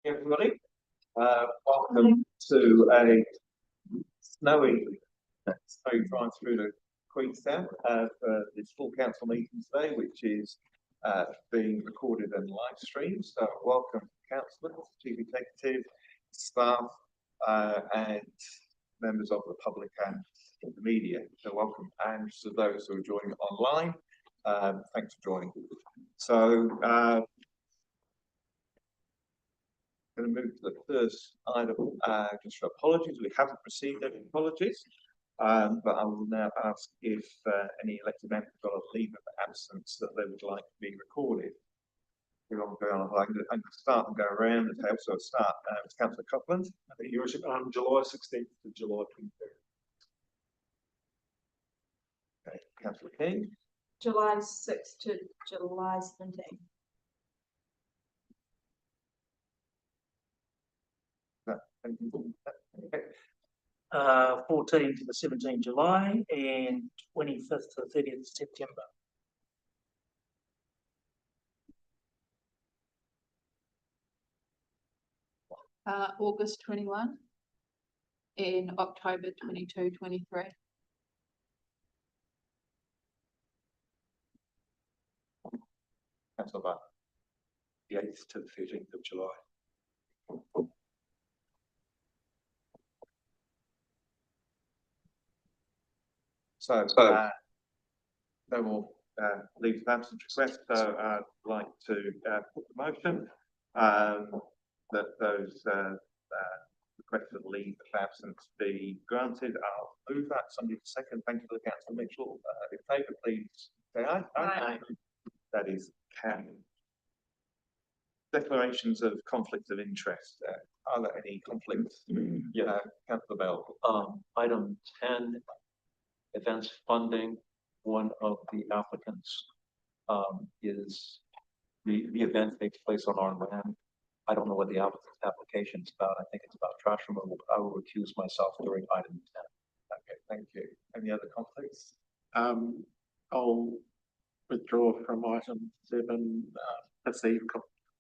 Everybody, welcome to a snowy drive through to Queenstown for this full council meeting today, which is being recorded and live streamed. So welcome councillors, chief executive, staff and members of the public and the media. So welcome, and to those who are joining online, thanks for joining. So going to move to the first item, just for apologies. We haven't received any apologies, but I will now ask if any elected members have got a leave of absence that they would like to be recorded. I'm going to start and go around the table. So I'll start with Councillor Copeland. Your Worship, July 16th to July 23rd. Okay, Councillor King. July 6th to July 17th. Okay. 14 to the 17th July and 25th to the 30th September. August 21 and October 22-23. Councillor Butt. The 8th to the 13th of July. So, no more leave of absence requests. So I'd like to put the motion that those requests for leave of absence be granted. I'll move that. Somebody second. Thank you for the council. Mitchell. In favour, please say aye. Aye. That is carried. Declarations of conflict of interest. Are there any conflicts? Yeah. Councillor Bell. Item 10, events funding. One of the applicants is the event takes place on our land. I don't know what the application is about. I think it's about trash removal, but I will recuse myself during item 10. Okay, thank you. Any other conflicts? I'll withdraw from item 7, perceived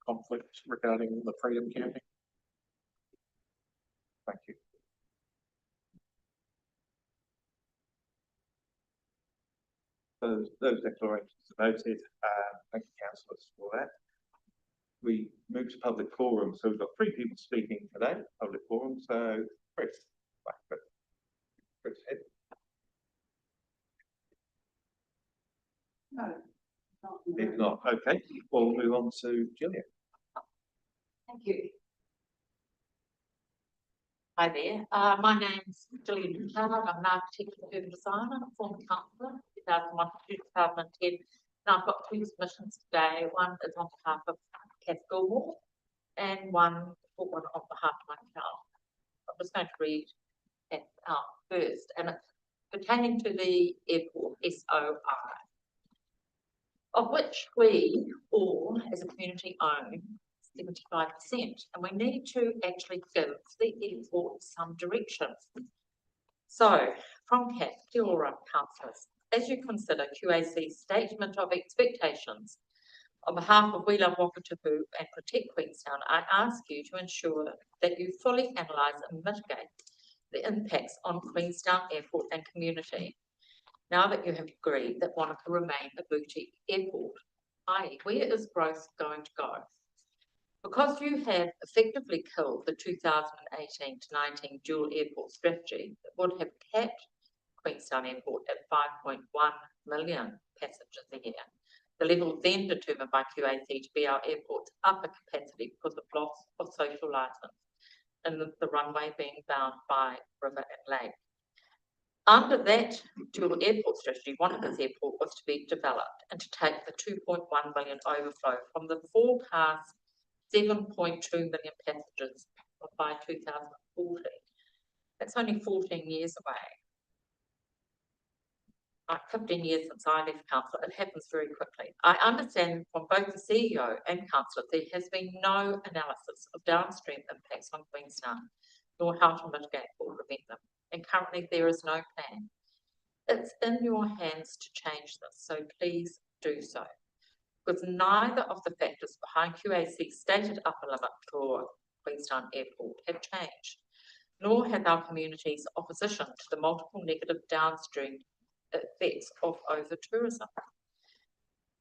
conflict regarding the Freedom Camping. Thank you. Those declarations are noted. Thank you, councillors, for that. We move to public forum. So we've got 3 people speaking today, public forum. So Chris, Chris, head. No. If not, okay, we'll move on to Gillian. Thank you. Hi there. My name's Gillian Howard. I'm an architect and urban designer, former councillor, 2001 to 2010. And I've got 2 submissions today. One is on behalf of Kath Gilmore and one on behalf of myself. I'm just going to read that out first, and it's pertaining to the airport SOI, of which we all as a community own 75%, and we need to actually give the airport some direction. So, from Kath, kia ora, councillors, as you consider QAC's statement of expectations, on behalf of We Love Wakatipu and Protect Queenstown, I ask you to ensure that you fully analyse and mitigate the impacts on Queenstown Airport and community. Now that you have agreed that Wanaka remain a boutique airport, i.e., where is growth going to go? Because you have effectively killed the 2018 to 19 dual airport strategy that would have capped Queenstown Airport at 5.1 million passengers a year, the level then determined by QAC to be our airport's upper capacity because of loss of social licence and the runway being bound by river and lake. Under that dual airport strategy, Wanaka's airport was to be developed and to take the 2.1 million overflow from the forecast 7.2 million passengers by 2040. That's only 14 years away. 15 years since I left council, it happens very quickly. I understand from both the CEO and councillor there has been no analysis of downstream impacts on Queenstown, nor how to mitigate or prevent them. And currently there is no plan. It's in your hands to change this, so please do so. Because neither of the factors behind QAC's stated upper limit for Queenstown Airport have changed, nor has our community's opposition to the multiple negative downstream effects of over-tourism.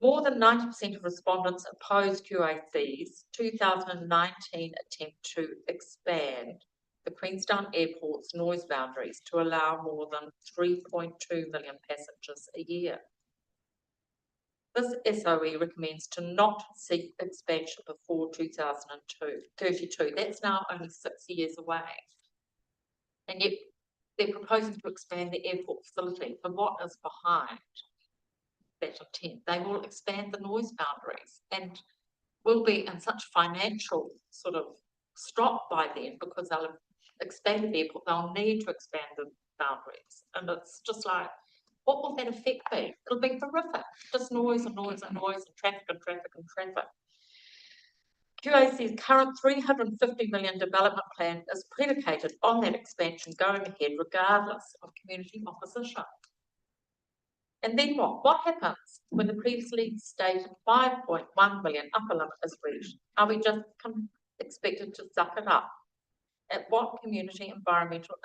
More than 90% of respondents opposed QAC's 2019 attempt to expand the Queenstown Airport's noise boundaries to allow more than 3.2 million passengers a year. This SOE recommends to not seek expansion before 2032. That's now only 6 years away. And yet they're proposing to expand the airport facility. For what is behind that intent? They will expand the noise boundaries and will be in such financial sort of stop by then, because they'll have expanded the airport. They'll need to expand the boundaries. And it's just like, what will that effect be? It'll be horrific. Just noise and noise and noise and traffic and traffic and traffic. QAC's current $350 million development plan is predicated on that expansion going ahead regardless of community opposition. And then what? What happens when the previously stated 5.1 million upper limit is reached? Are we just expected to suck it up? At what community, environmental,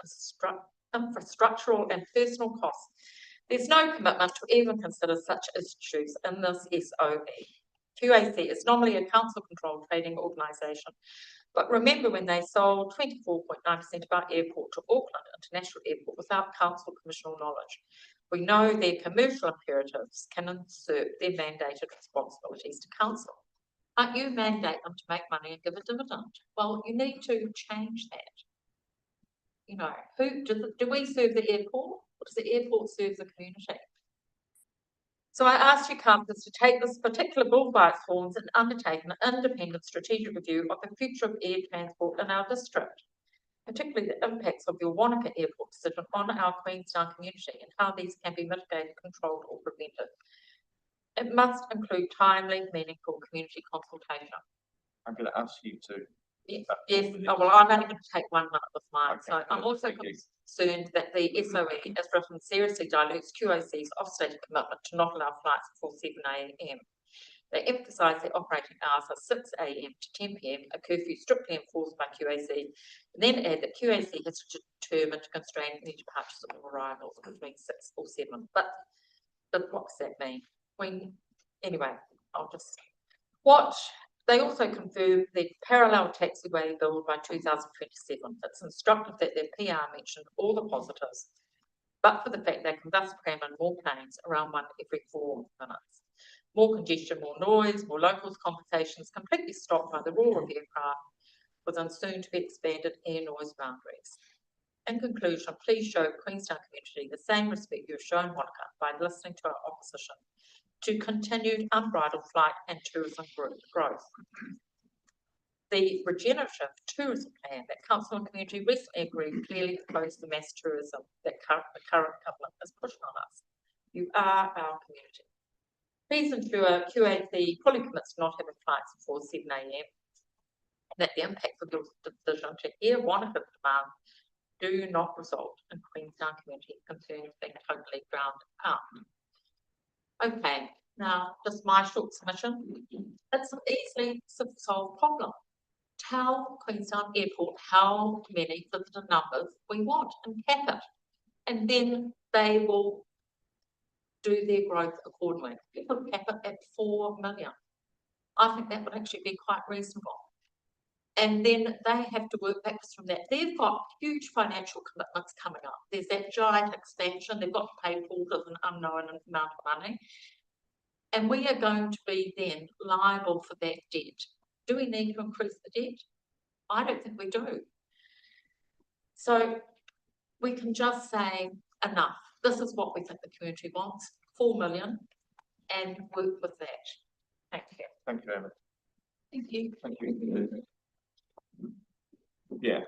infrastructural and personal costs? There's no commitment to even consider such issues in this SOE. QAC is normally a council-controlled trading organisation, but remember when they sold 24.9% of our airport to Auckland International Airport without council commissional knowledge. We know their commercial imperatives can insert their mandated responsibilities to council. But you mandate them to make money and give a dividend. Well, you need to change that. You know, do we serve the airport, or does the airport serve the community? So I asked you councillors to take this particular bull by its horns and undertake an independent strategic review of the future of air transport in our district, particularly the impacts of your Wanaka Airport decision on our Queenstown community and how these can be mitigated, controlled or prevented. It must include timely, meaningful community consultation. I'm going to ask you to. Yes. Oh, well, I'm only going to take 1 minute with mine. Okay, So I'm also concerned that the SOE as written seriously dilutes QAC's off-stated commitment to not allow flights before 7 a.m. They emphasise their operating hours are 6 a.m. to 10 p.m, a curfew strictly enforced by QAC, and then add that QAC has determined to constrain any departures of arrivals between 6 or 7. But what does that mean? Anyway, they also confirmed the parallel taxiway bill by 2027. It's instructive that their PR mentioned all the positives, but for the fact they can thus cram in more planes around one every 4 minutes. More congestion, more noise, more locals complications, completely stopped by the roar of aircraft within soon to be expanded air noise boundaries. In conclusion, please show Queenstown community the same respect you have shown Wanaka by listening to our opposition to continued unbridled flight and tourism growth. The regenerative tourism plan that council and community recently agreed clearly opposes the mass tourism that the current government is pushing on us. You are our community. Please ensure QAC fully commits to not having flights before 7 a.m. and that the impacts of your decision to air Wanaka demand do not result in Queenstown community concerns being totally drowned out. Okay, now just my short submission. It's an easily solved problem. Tell Queenstown Airport how many visitor numbers we want and cap it. And then they will do their growth accordingly. People cap it at 4 million. I think that would actually be quite reasonable. And then they have to work backwards from that. They've got huge financial commitments coming up. There's that giant expansion. They've got to pay porters an unknown amount of money. And we are going to be then liable for that debt. Do we need to increase the debt? I don't think we do. So we can just say enough. This is what we think the community wants, 4 million, and work with that. Thank you. Thank you very much. Thank you. Thank you. Yeah.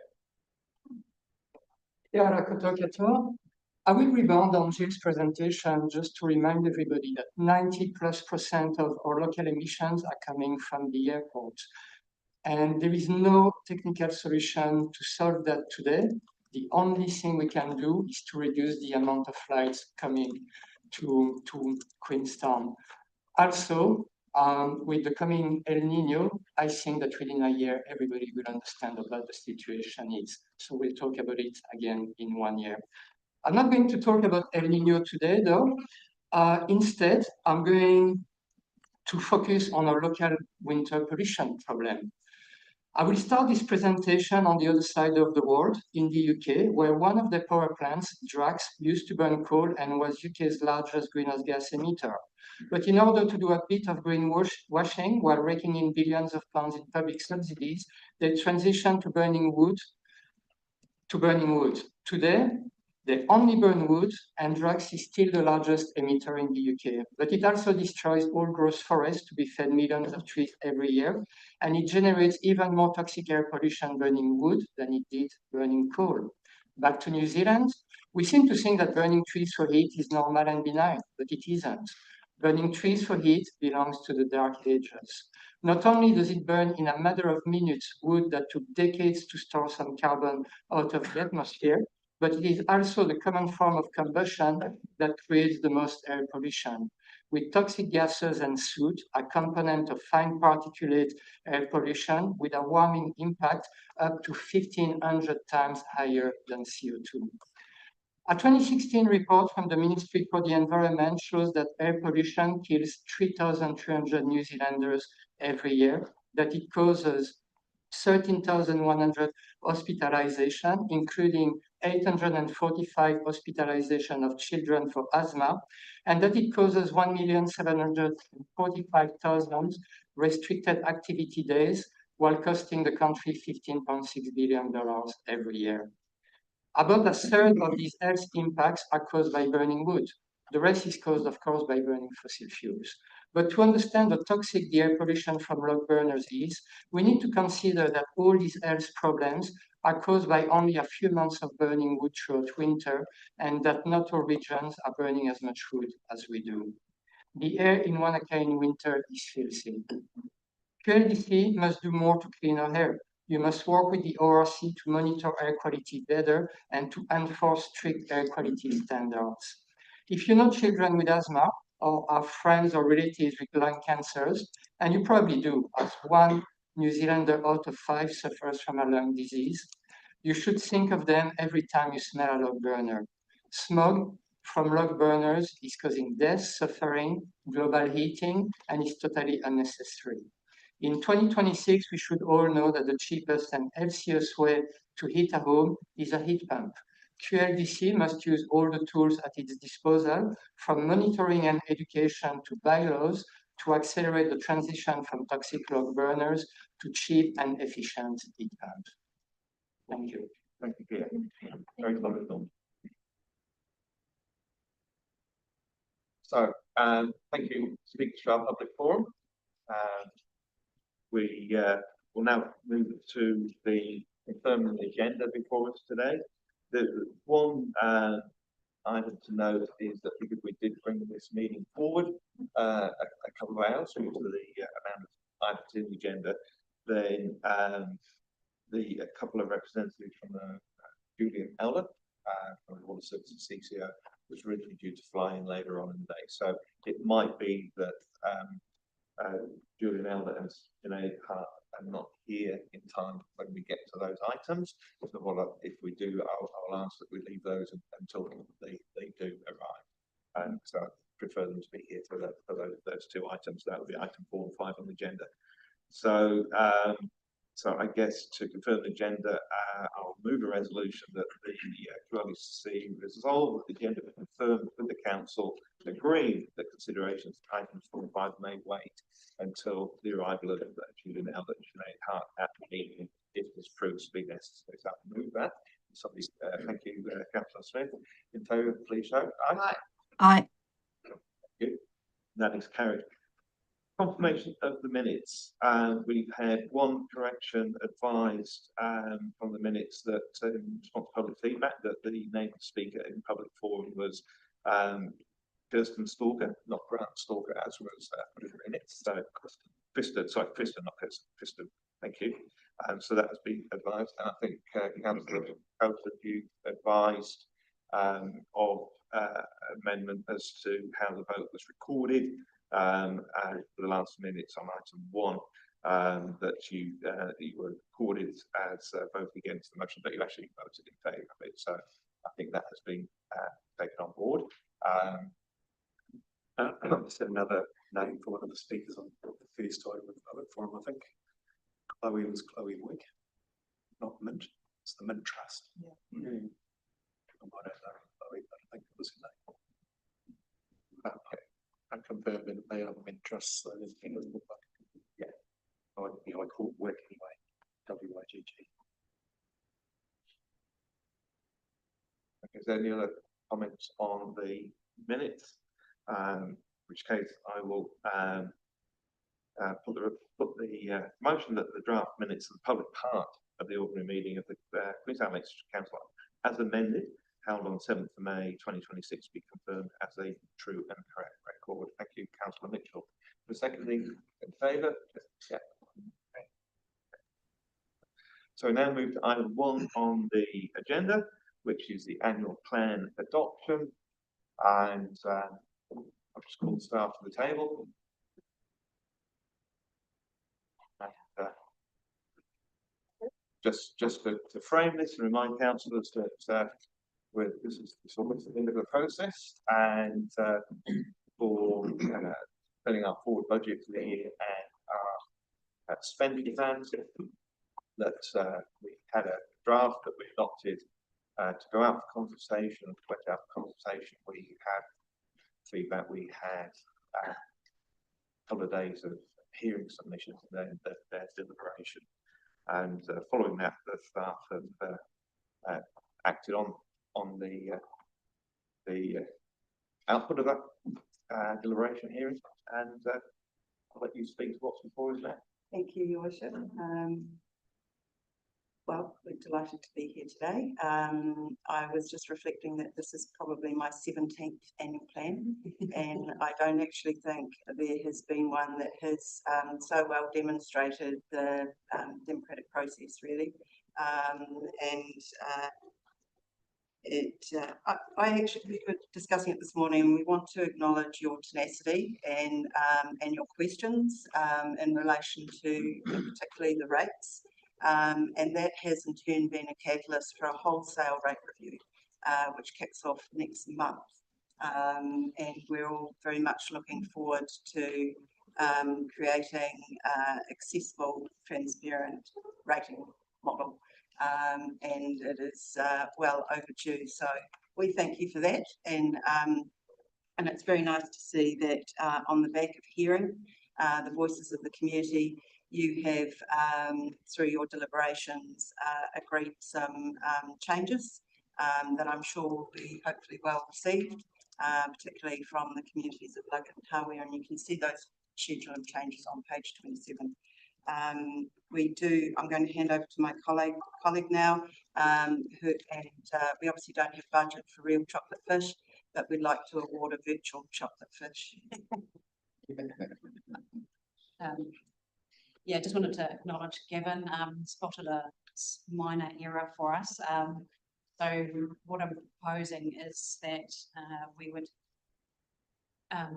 I will rebound on Gilles' presentation just to remind everybody that 90+% of our local emissions are coming from the airport. And there is no technical solution to solve that today. The only thing we can do is to reduce the amount of flights coming to Queenstown. Also, with the coming El Nino, I think that within a year, everybody will understand what the situation is. So we'll talk about it again in 1 year. I'm not going to talk about El Nino today, though. Instead, I'm going to focus on our local winter pollution problem. I will start this presentation on the other side of the world, in the UK, where one of the power plants, Drax, used to burn coal and was UK's largest greenhouse gas emitter. But in order to do a bit of greenwashing while raking in billions of pounds in public subsidies, they transitioned to burning wood. Today, they only burn wood, and Drax is still the largest emitter in the UK. But it also destroys old growth forests to be fed millions of trees every year, and it generates even more toxic air pollution burning wood than it did burning coal. Back to New Zealand, we seem to think that burning trees for heat is normal and benign, but it isn't. Burning trees for heat belongs to the Dark Ages. Not only does it burn in a matter of minutes wood that took decades to store some carbon out of the atmosphere, but it is also the common form of combustion that creates the most air pollution. With toxic gases and soot, a component of fine particulate air pollution with a warming impact up to 1,500 times higher than CO2. A 2016 report from the Ministry for the Environment shows that air pollution kills 3,300 New Zealanders every year, that it causes 13,100 hospitalizations, including 845 hospitalizations of children for asthma, and that it causes 1,745,000 restricted activity days, while costing the country $15.6 billion every year. About a third of these health impacts are caused by burning wood. The rest is caused, of course, by burning fossil fuels. But to understand how toxic the air pollution from log burners is, we need to consider that all these health problems are caused by only a few months of burning wood throughout winter, and that not all regions are burning as much wood as we do. The air in Wanaka in winter is filthy. QLDC must do more to clean our air. You must work with the ORC to monitor air quality better and to enforce strict air quality standards. If you know children with asthma or have friends or relatives with lung cancers, and you probably do, as 1 New Zealander out of 5 suffers from a lung disease, you should think of them every time you smell a log burner. Smog from log burners is causing death, suffering, global heating, and is totally unnecessary. In 2026, we should all know that the cheapest and healthiest way to heat a home is a heat pump. QLDC must use all the tools at its disposal, from monitoring and education to bylaws, to accelerate the transition from toxic log burners to cheap and efficient heat pumps. Thank you. Thank you, Pierre. Very clever. So, thank you, speakers, for our public forum. We will now move to the confirming agenda before us today. The one item to note is that because we did bring this meeting forward a couple of hours due to the amount of items in the agenda, then a couple of representatives from Julian Elder from the Water Services CCO was originally due to fly in later on in the day. So it might be that Julian Elder and Sinead Hart are not here in time when we get to those items. So if we do, I'll ask that we leave those until they do arrive. And so I prefer them to be here for those 2 items. That would be item 4 and 5 on the agenda. So, so I guess to confirm the agenda, I'll move a resolution that the QLDC resolve the agenda confirmed with the council, agreeing that considerations of items 4 and 5 may wait until the arrival of Julian Elder and Sinead Hart at the meeting, if this proves to be necessary. So I'll move that. Somebody, thank you, Councillor Smith. In favour, please show. Aye. Aye. Thank you. That is carried. Confirmation of the minutes. We've had one correction advised from the minutes that in response to public feedback that the name of the speaker in public forum was Kirsten Stalker, not Grant Stalker, as was put in the minutes. So Kristen, not Kirsten, Kristen. Thank you. So that has been advised, and I think Councillor Copeland, you advised of amendment as to how the vote was recorded. and for the last minutes on item 1, that you were recorded as voting against the motion, but you actually voted in favour of it. So I think that has been taken on board. I just had another name for one of the speakers on the first item of the public forum. I think Chloe was Chloe Wick, not Mint. It's the Mint Trust. Yeah. I might have known Chloe, but I think it was her name. Okay. I confirm that they are Mint Trust. So there's been a little bit. Yeah. I call it Wick anyway. WIGG. Okay, is there any other comments on the minutes? In which case I will put the motion that the draft minutes of the public part of the ordinary meeting of the Queensland Legislature Council as amended, held on 7th of May 2026, be confirmed as a true and correct record. Thank you, Councillor Mitchell. For seconding, in favour? Yeah. Okay. So we now move to item 1 on the agenda, which is the annual plan adoption. And I'll just call the staff to the table. And, just to frame this and remind councillors that this is almost the end of the process, and for filling our forward budget for the year and our spending plans, that we had a draft that we adopted to go out for consultation. Went out for consultation. We had feedback. We had a couple of days of hearing submissions and then their deliberation. And following that, the staff have acted on the output of that deliberation hearing. And I'll let you speak to what's before us now. Thank you, Your Worship. Well, we're delighted to be here today. I was just reflecting that this is probably my 17th annual plan, and I don't actually think there has been one that has so well demonstrated the democratic process, really. I actually, we were discussing it this morning, and we want to acknowledge your tenacity and your questions in relation to particularly the rates. And that has in turn been a catalyst for a wholesale rate review, which kicks off next month. And we're all very much looking forward to creating accessible, transparent rating model. And it is well overdue. So we thank you for that. And it's very nice to see that on the back of hearing the voices of the community, you have, through your deliberations, agreed some changes that I'm sure will be hopefully well received, particularly from the communities of Luggett and Tawera, and you can see those schedule of changes on page 27. I'm going to hand over to my colleague now, we obviously don't have budget for real chocolate fish, but we'd like to award a virtual chocolate fish. Yeah, just wanted to acknowledge Gavin spotted a minor error for us. So what I'm proposing is that we would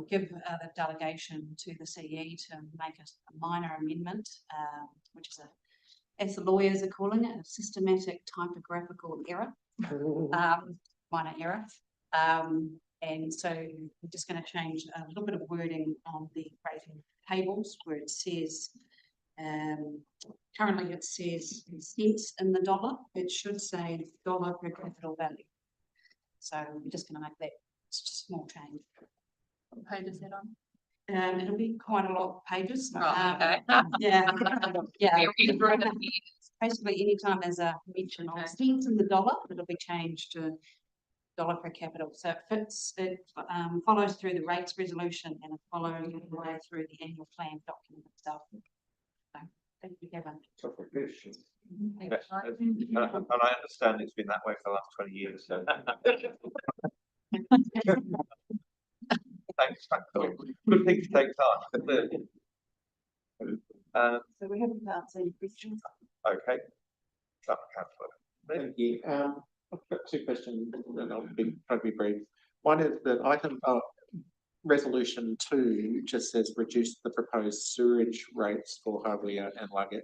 give the delegation to the CE to make a minor amendment, which is as the lawyers are calling it, a systematic typographical error, minor error. And so we're just going to change a little bit of wording on the rating tables where it says, currently it says cents in the dollar. It should say dollar per capital value. So we're just going to make that small change. What page is that on? It'll be quite a lot of pages. Okay. Yeah. Yeah. Yeah. Basically, anytime there's a mention of cents in the dollar, it'll be changed to dollar per capita. So it follows through the rates resolution and it follows the way through the annual plan document itself. So, thank you, Kevin. And I understand it's been that way for the last 20 years. So. Thanks, good thing to take time. So we haven't answered any questions. Okay. Thank you. I've got two questions, and I'll be brief. One is that item resolution 2 just says reduce the proposed sewerage rates for Hawea and Luggett.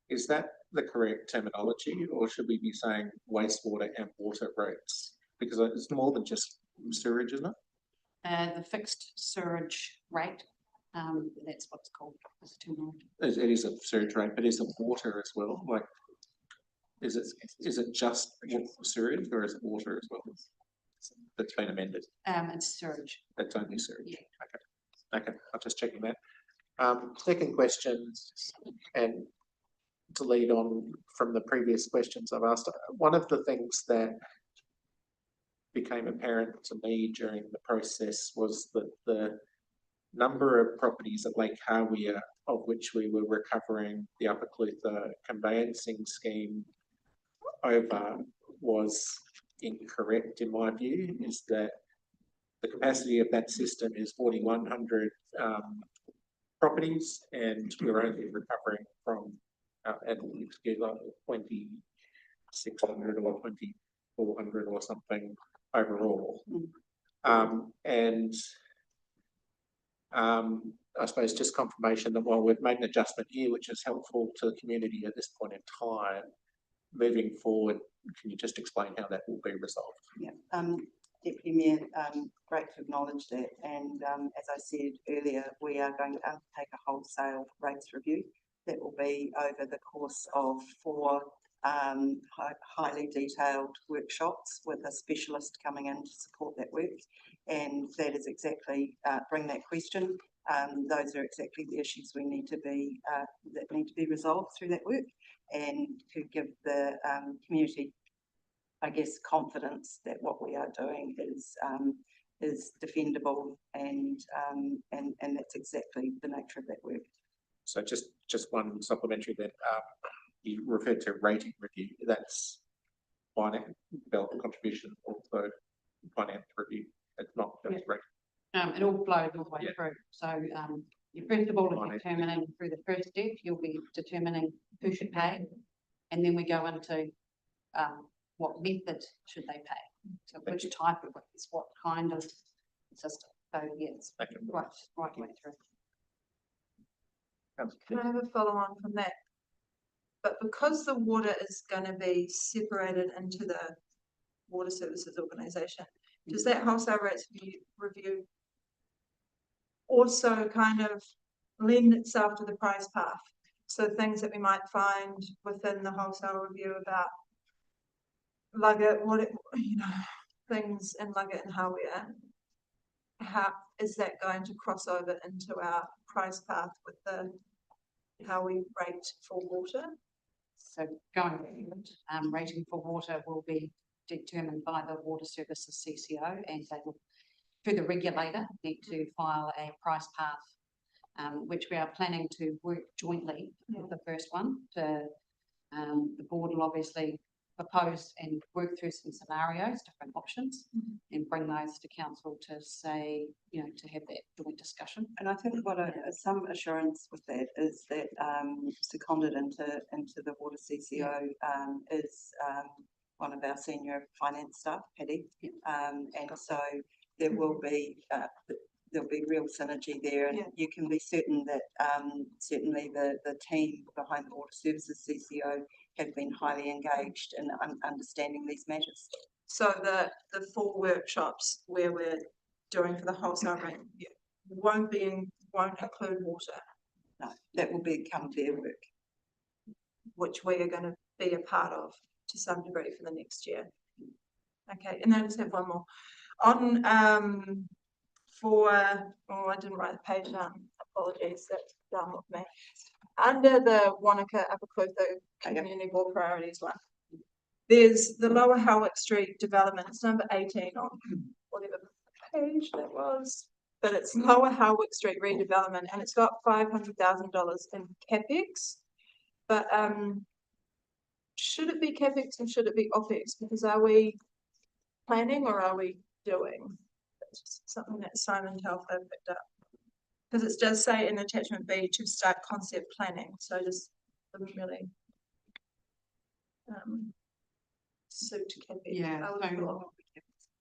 Is that the correct terminology, or should we be saying wastewater and water rates? Because it's more than just sewerage, isn't it? The fixed sewerage rate, that's what it's called. Is the terminology. It is a sewerage rate, but is it water as well? Like, is it just sewerage or is it water as well? That's been amended. It's sewerage. That's only sewerage. Yeah. Okay, I'm just checking that. Second question, and to lead on from the previous questions I've asked, one of the things that became apparent to me during the process was that the number of properties at Lake Hawea of which we were recovering the Upper Clutha conveyancing scheme over was incorrect in my view. Is that the capacity of that system is 4,100 properties, and we're only recovering from at together 2,600 or 2,400 or something overall. I suppose just confirmation that while we've made an adjustment here, which is helpful to the community at this point in time, moving forward, can you just explain how that will be resolved? Yeah, Deputy Mayor, great to acknowledge that. And as I said earlier, we are going to undertake a wholesale rates review that will be over the course of 4 highly detailed workshops with a specialist coming in to support that work. And that is exactly, bring that question. Those are exactly the issues we need to be, that need to be resolved through that work, and to give the community, I guess, confidence that what we are doing is defendable, and that's exactly the nature of that work. So just one supplementary that you referred to rating review. That's finance development contribution, also finance review. It's not just rating. It all flows all the way through. So you first of all are Finance. determining through the first step, you'll be determining who should pay, and then we go into what method should they pay. So which type of it's what kind of system. So yes, right way through. Can I have a follow on from that? But because the water is going to be separated into the water services organisation, does that wholesale rates review also kind of lend itself to the price path? So things that we might find within the wholesale review about Luggett, things in Luggett and Hawea, how is that going to cross over into our price path with how we rate for water? So going forward, rating for water will be determined by the Water Services CCO, and they will, through the regulator, need to file a price path, which we are planning to work jointly with the first one. The board will obviously propose and work through some scenarios, different options, and bring those to council to say, to have that joint discussion. And I think what some assurance with that is that seconded into the Water CCO is one of our senior finance staff, Paddy, and so there will be there'll be real synergy there, and you can be certain that certainly the team behind the Water Services CCO have been highly engaged in understanding these matters. So the 4 workshops where we're doing for the wholesale rate won't include water. No, that will become their work, which we are going to be a part of to some degree for the next year. Okay, and then I just have one more. On I didn't write the page down. Apologies, that's done with me. Under the Wanaka Upper Clutha Community Board Priorities one, there's the Lower Howick Street development. It's number 18 on whatever page that was, but it's Lower Howick Street redevelopment, and it's got $500,000 in capex. But should it be capex and should it be opex? Because are we planning or are we doing? That's just something that Simon Telfair picked up. Because it does say in attachment B to start concept planning, so just doesn't really suit capex.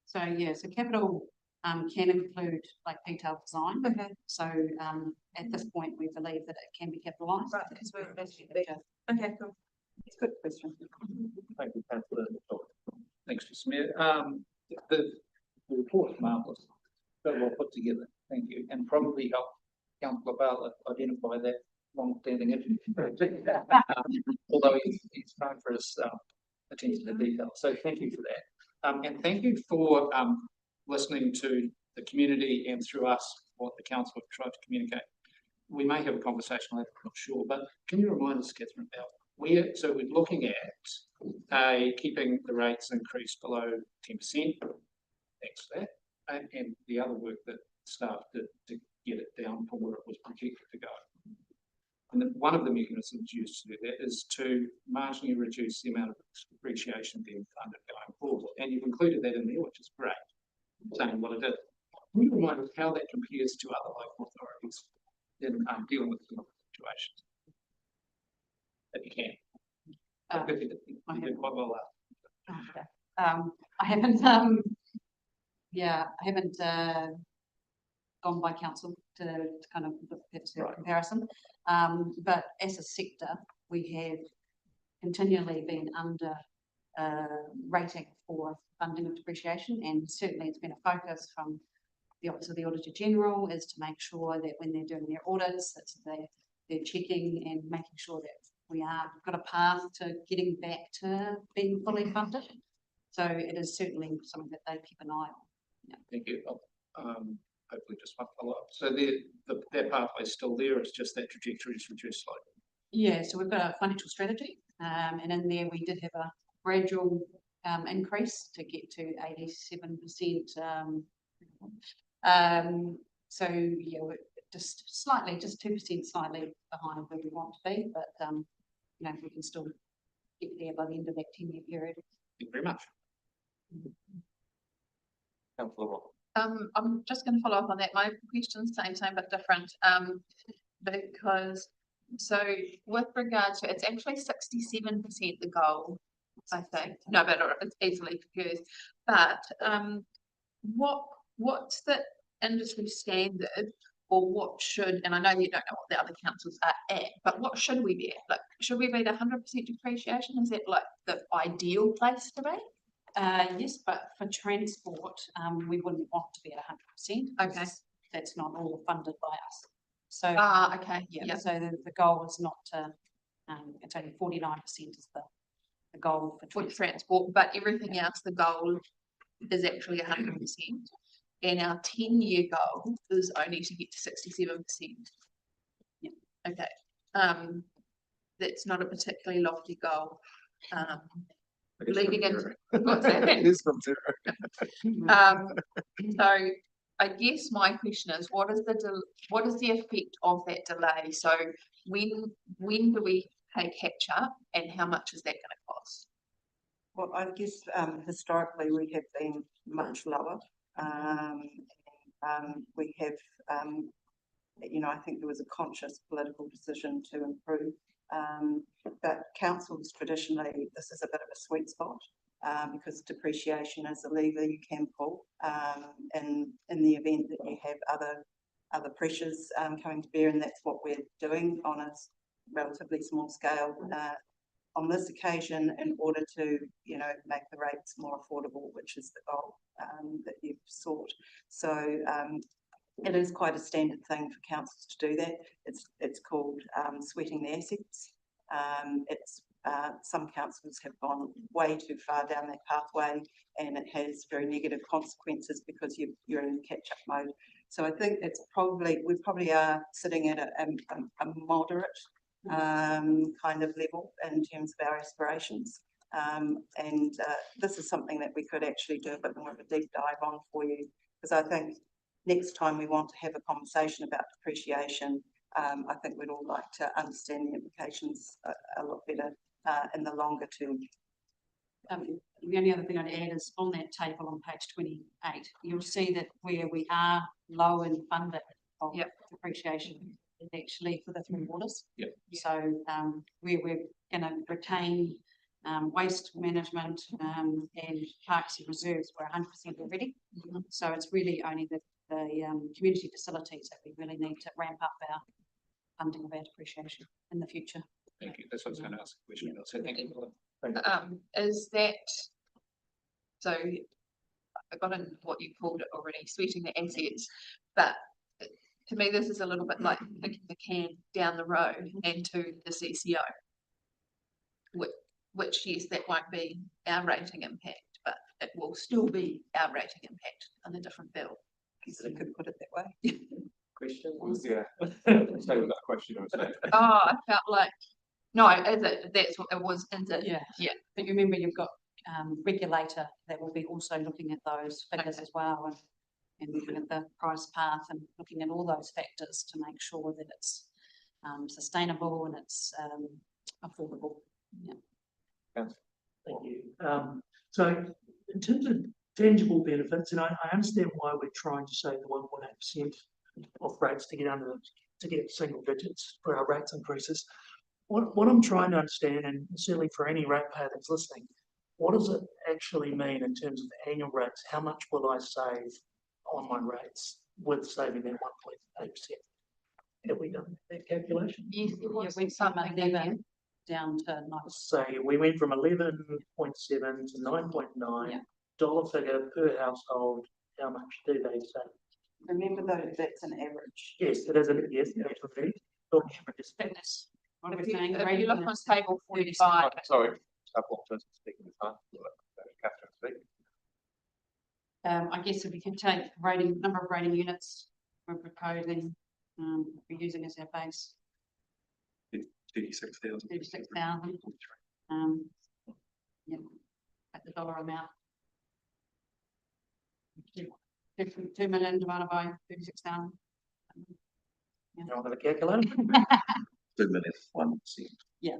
So capital can include like detailed design. Okay, So, at this point, we believe that it can be capitalised. right, because we're investing bigger. Okay, cool. It's a good question. Thank you, councillor. Thanks, Mr. Mayor. The report is marvellous, very well put together, thank you, and probably help Councillor Bartlett identify that long-standing issue. Although he's known for his attention to detail, so thank you for that. And thank you for listening to the community and through us what the council have tried to communicate. We may have a conversation later, I'm not sure, but can you remind us, Catherine, about so we're looking at keeping the rates increased below 10%. Thanks for that. And the other work that staff did to get it down from where it was projected to go. And then one of the mechanisms used to do that is to marginally reduce the amount of depreciation being funded going forward. And you've included that in there, which is great, saying what it is. Can you remind us how that compares to other local authorities in dealing with similar situations? If you can. You did quite well Okay. I haven't, I haven't gone by council to kind of look at the comparison. But as a sector, we have continually been under rating for funding of depreciation, and certainly it's been a focus from the Office of the Auditor General is to make sure that when they're doing their audits, that they're checking and making sure that we are got a path to getting back to being fully funded. So it is certainly something that they keep an eye on. Yeah. Thank you. Hopefully just one follow-up. So that pathway is still there, it's just that trajectory is reduced slightly. Yeah, so we've got a financial strategy, and in there we did have a gradual increase to get to 87%. So yeah, we're just 2% slightly behind where we want to be, but you know, we can still get there by the end of that 10-year period. Thank you very much. Councillor Rock. I'm just going to follow up on that. My question's same but different. Because so with regards to it's actually 67% the goal, I think. No, but it's easily confused. But what's the industry standard, or what should, and I know you don't know what the other councils are at, but what should we be at? Like, should we be at 100% depreciation? Is that like the ideal place to be? Yes, but for transport, we wouldn't want to be at 100%. Okay. That's not all funded by us. So okay. yeah. So the goal is not to. It's only 49% is the goal for transport, but everything else, the goal is actually 100%. And our 10-year goal is only to get to 67%. Yeah. Okay. That's not a particularly lofty goal. Leading into what's that? It is from zero. So I guess my question is, what is the effect of that delay? So when do we pay catch up, and how much is that going to cost? Well, I guess historically we have been much lower. We have, you know, I think there was a conscious political decision to improve. But councils traditionally, this is a bit of a sweet spot because depreciation is a lever you can pull in the event that you have other pressures coming to bear, and that's what we're doing on a relatively small scale on this occasion in order to, you know, make the rates more affordable, which is the goal that you've sought. So it is quite a standard thing for councils to do that. It's called sweating the assets. Some councils have gone way too far down that pathway, and it has very negative consequences because you're in catch-up mode. So I think we probably are sitting at a moderate kind of level in terms of our aspirations. And this is something that we could actually do a bit more of a deep dive on for you, because I think next time we want to have a conversation about depreciation, I think we'd all like to understand the implications a lot better in the longer term. The only other thing I'd add is on that table on page 28, you'll see that where we are low in funded of depreciation is actually for the 3 waters. Yep. So we're going to retain waste management, and parks and reserves were 100% already. So it's really only the community facilities that we really need to ramp up our funding of our depreciation in the future. Thank you. That's what I was going to ask a question about. So thank you. Is that, so I got in what you called it already, sweating the assets, but to me, this is a little bit like kicking the can down the road and to the CCO. Which yes, that won't be our rating impact, but it will still be our rating impact on a different bill. So I could put it that way. Question? Yeah. Stay with that question. I was Oh, I felt like, no, is it, that's what it was, is it? Yeah. Yeah. But remember, you've got regulator that will be also looking at those figures as well, and looking at the price path and looking at all those factors to make sure that it's sustainable and it's affordable. Yeah. Thank you. So in terms of tangible benefits, and I understand why we're trying to save the 1.8% of rates to get single digits for our rates increases. What I'm trying to understand, and certainly for any ratepayer that's listening, what does it actually mean in terms of annual rates? How much will I save on my rates with saving that 1.8%? Have we done that calculation? Yes, it Yeah, was we've come something 11 down to 9. So we went from 11.7 to 9.9 Yeah. dollar figure per household. How much do they save? Remember though, that's an average. Yes, it is. Yes, absolutely. Talking averages. Fitness. What are we If you, saying? if you look on table 45, sorry, I've got to speak in the time. Catherine, speak. I guess if we can take number of rating units we're proposing, we're using as our base, 36,000. 36,000. Yeah, at the dollar amount. 2 million divided by 36,000. You know, the calculator. 2 million, 1%. Yeah,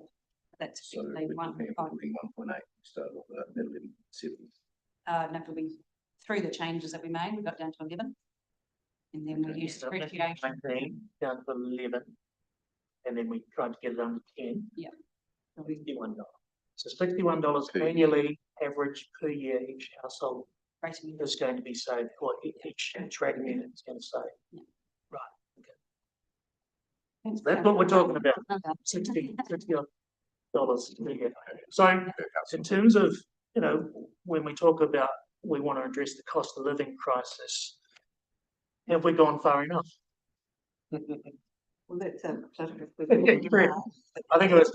that's So we're effectively talking 1.8 instead of 11.7. no, it'll be through the changes that we made, we got down to 11. And then we used So that's depreciation. 19 down to 11, and then we tried to get it under 10. Yeah. $61. So $61 Per year. annually, average per year, each household Rating unit. is going to be saved, or each rating unit is going to save. Yeah. Right. Okay. So that's what we're talking about. Okay. $60 per year. So in terms of, you know, when we talk about we want to address the cost of living crisis, have we gone far enough? Well, that's a political. Yeah, correct. I think it was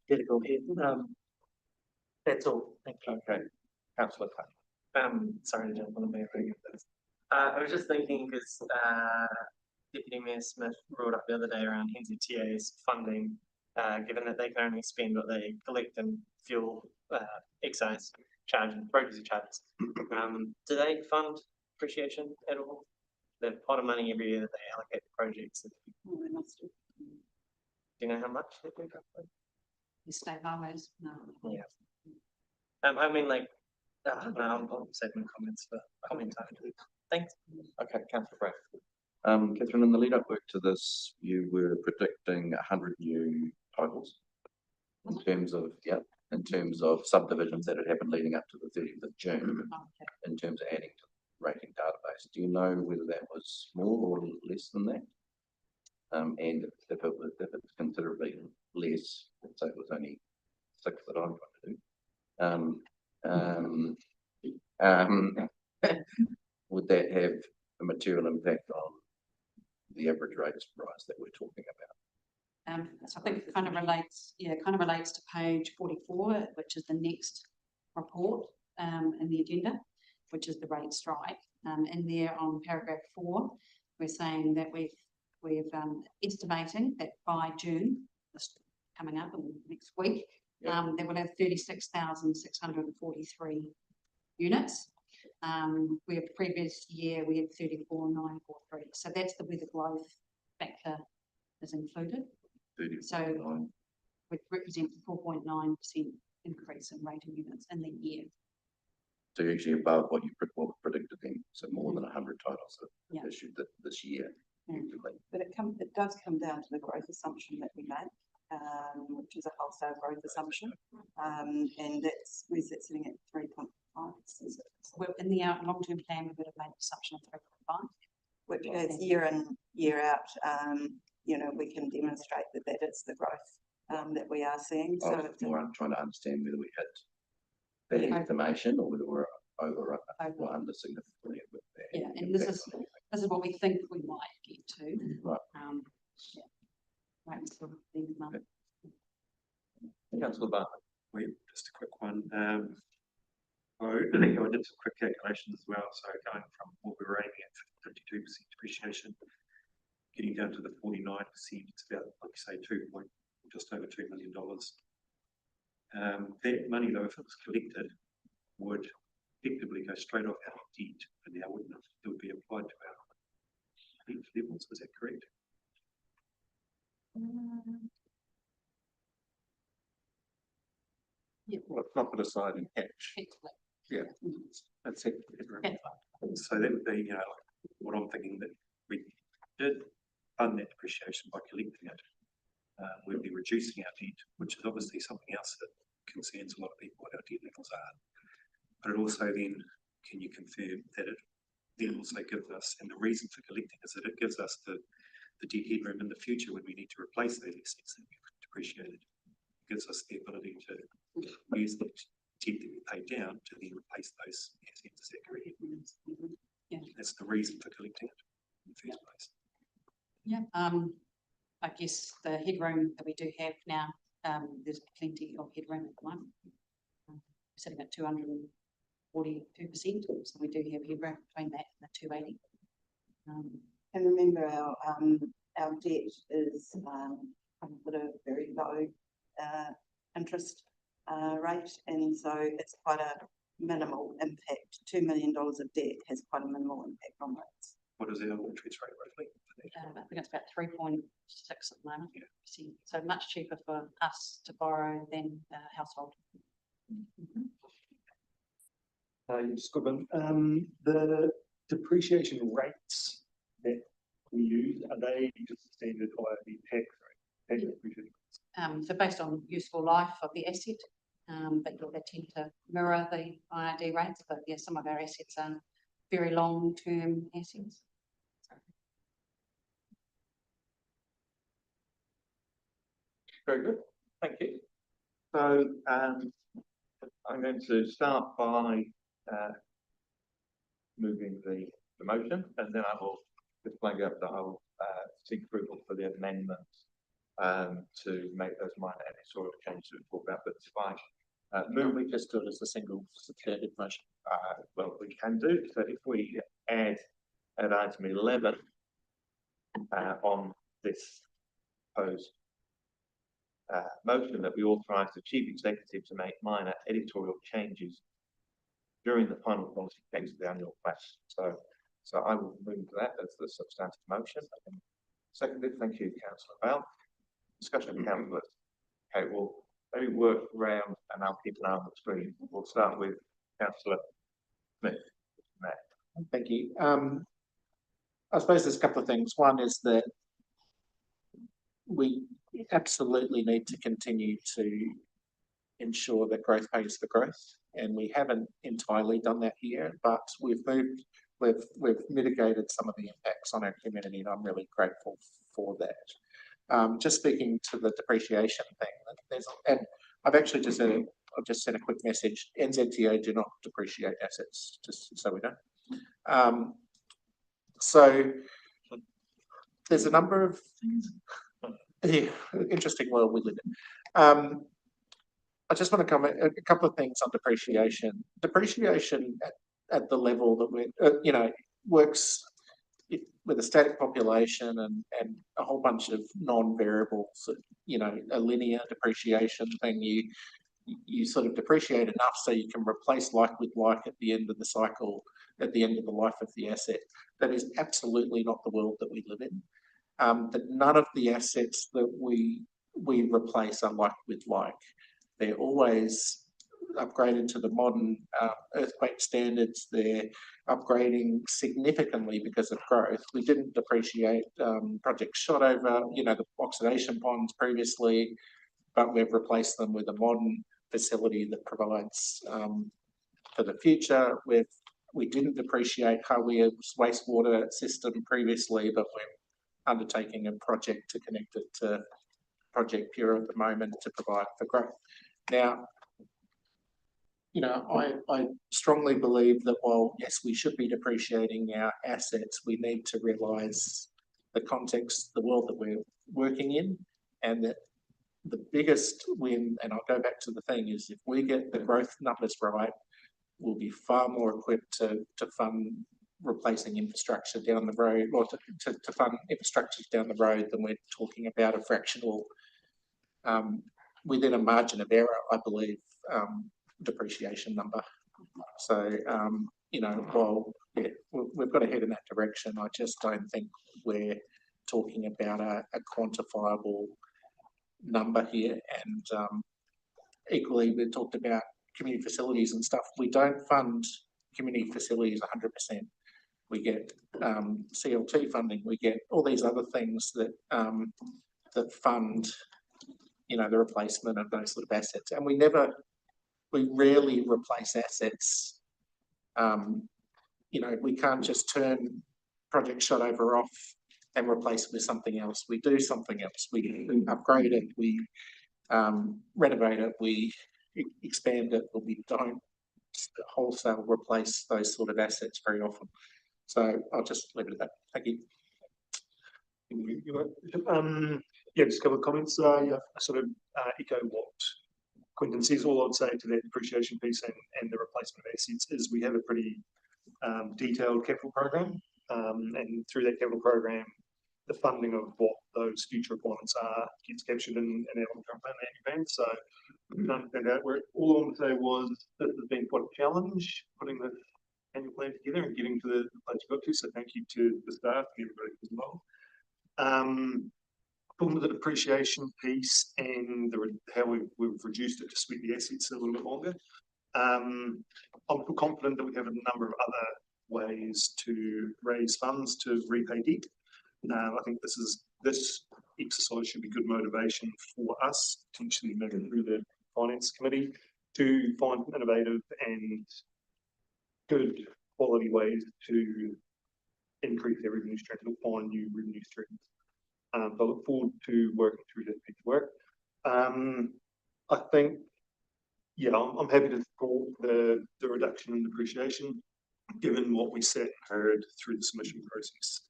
political here. That's all. Thank you. Okay, councillor Tuck. Sorry to jump on the mayor again. I was just thinking because Deputy Mayor Smith brought up the other day around NZTA's funding, given that they can only spend what they collect in fuel, excise charge and brokerage charges. Do they fund depreciation at all? The pot of money every year that they allocate to projects. Oh, they must do. Do you know how much they do roughly? The state highways, no. Yeah. I mean, like, I'll save my comments for comment time. Thanks. Okay, councillor Brad. Catherine, in the lead up work to this, you were predicting 100 new titles in terms of subdivisions that had happened leading up to the 30th of June, Okay. in terms of adding to the rating database. Do you know whether that was more or less than that? And if it's considerably less, let's say it was only 6 that I'm trying to do, would that have a material impact on the average rates rise that we're talking about? So I think it kind of relates to page 44, which is the next report in the agenda, which is the rate strike. In there on paragraph 4, we're saying that we're estimating that by June, this coming up in next week, that we'll have 36,643 units. Where previous year we had 34,943. So that's where the growth factor is included. So which represents a 4.9% increase in rating units in the year. So you're actually above what was predicted then, so more than 100 titles Yeah. issued this year. Yeah. But it does come down to the growth assumption that we made. which is a wholesale growth assumption. And where's that sitting at 3.5? Well, in the long-term plan, we would have made an assumption of 3.5. Which is year in, year out, you know, we can demonstrate that that is the growth that we are seeing. So it's I'm trying to understand whether we hit that estimation or whether we're over or under significantly. Yeah, and this is what we think we might get to. Right. Yeah. Right, so these numbers. Councillor Bartlett. Wait, just a quick one. I think I did some quick calculations as well. So going from what we were aiming at 52% depreciation, getting down to the 49%, it's about, like you say, just over $2 million. That money, though, if it was collected, would effectively go straight off our debt, and now wouldn't it? It would be applied to our debt levels. Is that correct? Yeah. Well, it's not put aside in cash. Yeah, that's it. So that would be, what I'm thinking, that we did fund that depreciation by collecting it. We'd be reducing our debt, which is obviously something else that concerns a lot of people what our debt levels are. But it also then, can you confirm that it then also gives us, and the reason for collecting is that it gives us the debt headroom in the future when we need to replace those assets that we've depreciated. It gives us the ability to use the debt that we paid down to then replace those assets. Is that correct? Yeah. That's the reason for collecting it in the first place. Yeah, I guess the headroom that we do have now, there's plenty of headroom at the moment. We're sitting at 242%, so we do have headroom between that and the 280. and remember our debt is at a very low interest rate, and so it's quite a minimal impact. $2 million of debt has quite a minimal impact on rates. What is our interest rate roughly? I think it's about 3.6 at the moment. Yeah. So much cheaper for us to borrow than household. Scotland, the depreciation rates that we use, are they just standard IRB tax rate? So based on useful life of the asset, but they tend to mirror the IRD rates, but yeah, some of our assets are very long-term assets. Very good, thank you. So I'm going to start by moving the motion, and then I will just flag up that I will seek approval for the amendment to make those minor editorial changes we talked about, but it's fine. We just do it as a single supported motion. Well, we can do. So if we add item 11 on this proposed motion, that we authorise the chief executive to make minor editorial changes during the final policy text of the annual plan. So I will move that as the substantive motion. Seconded, thank you, Councillor Bell. Discussion, councillors. Okay, well, let me work around and I'll keep an eye on the screen. We'll start with Councillor Smith. Thank you. I suppose there's a couple of things. One is that we absolutely need to continue to ensure that growth pays for growth, and we haven't entirely done that here, but we've mitigated some of the impacts on our community, and I'm really grateful for that. Just speaking to the depreciation thing, and I've actually just sent a quick message. NZTA do not depreciate assets, just so we know. So there's a number of interesting world we live in. I just want to comment a couple of things on depreciation. Depreciation at the level that we, works with a static population and a whole bunch of non-variables. A linear depreciation thing. You sort of depreciate enough so you can replace like with like at the end of the cycle, at the end of the life of the asset. That is absolutely not the world that we live in. That none of the assets that we replace are like with like. They're always upgraded to the modern earthquake standards. They're upgrading significantly because of growth. We didn't depreciate Project Shotover, you know, the oxidation ponds previously, but we've replaced them with a modern facility that provides for the future. We didn't depreciate Hawaii's wastewater system previously, but we're undertaking a project to connect it to Project Pure at the moment to provide for growth. Now, you know, I strongly believe that while, yes, we should be depreciating our assets, we need to realise the context, the world that we're working in, and that the biggest win, and I'll go back to the thing, is if we get the growth numbers right, we'll be far more equipped to fund replacing infrastructure down the road, or to fund infrastructure down the road than we're talking about a fractional, within a margin of error, I believe, depreciation number. So, you know, while yeah, we've got to head in that direction, I just don't think we're talking about a quantifiable number here. And equally, we talked about community facilities and stuff. We don't fund community facilities 100%. We get CLT funding. We get all these other things that that fund, you know, the replacement of those sort of assets. And we rarely replace assets. You know, we can't just turn Project Shotover off and replace it with something else. We do something else. We upgrade it. We renovate it. We expand it, but we don't wholesale replace those sort of assets very often. So I'll just leave it at that. Thank you. Yeah, just a couple of comments. Yeah, I sort of echo what Quentin says. All I'd say to that depreciation piece and the replacement of assets is we have a pretty detailed capital program, and through that capital program, the funding of what those future requirements are gets captured in our long-term plan and annual plan. So we understand that. All I want to say was this has been quite a challenge putting the annual plan together and getting to the place we got to. So thank you to the staff and everybody as well. Talking to the depreciation piece and how we've reduced it to sweep the assets a little bit longer. I'm confident that we have a number of other ways to raise funds to repay debt. I think this exercise should be good motivation for us, potentially moving through the finance committee, to find innovative and good quality ways to increase their revenue streams or find new revenue streams. I look forward to working through that piece of work. I think, yeah, I'm happy to support the reduction in depreciation, given what we said and heard through the submission process.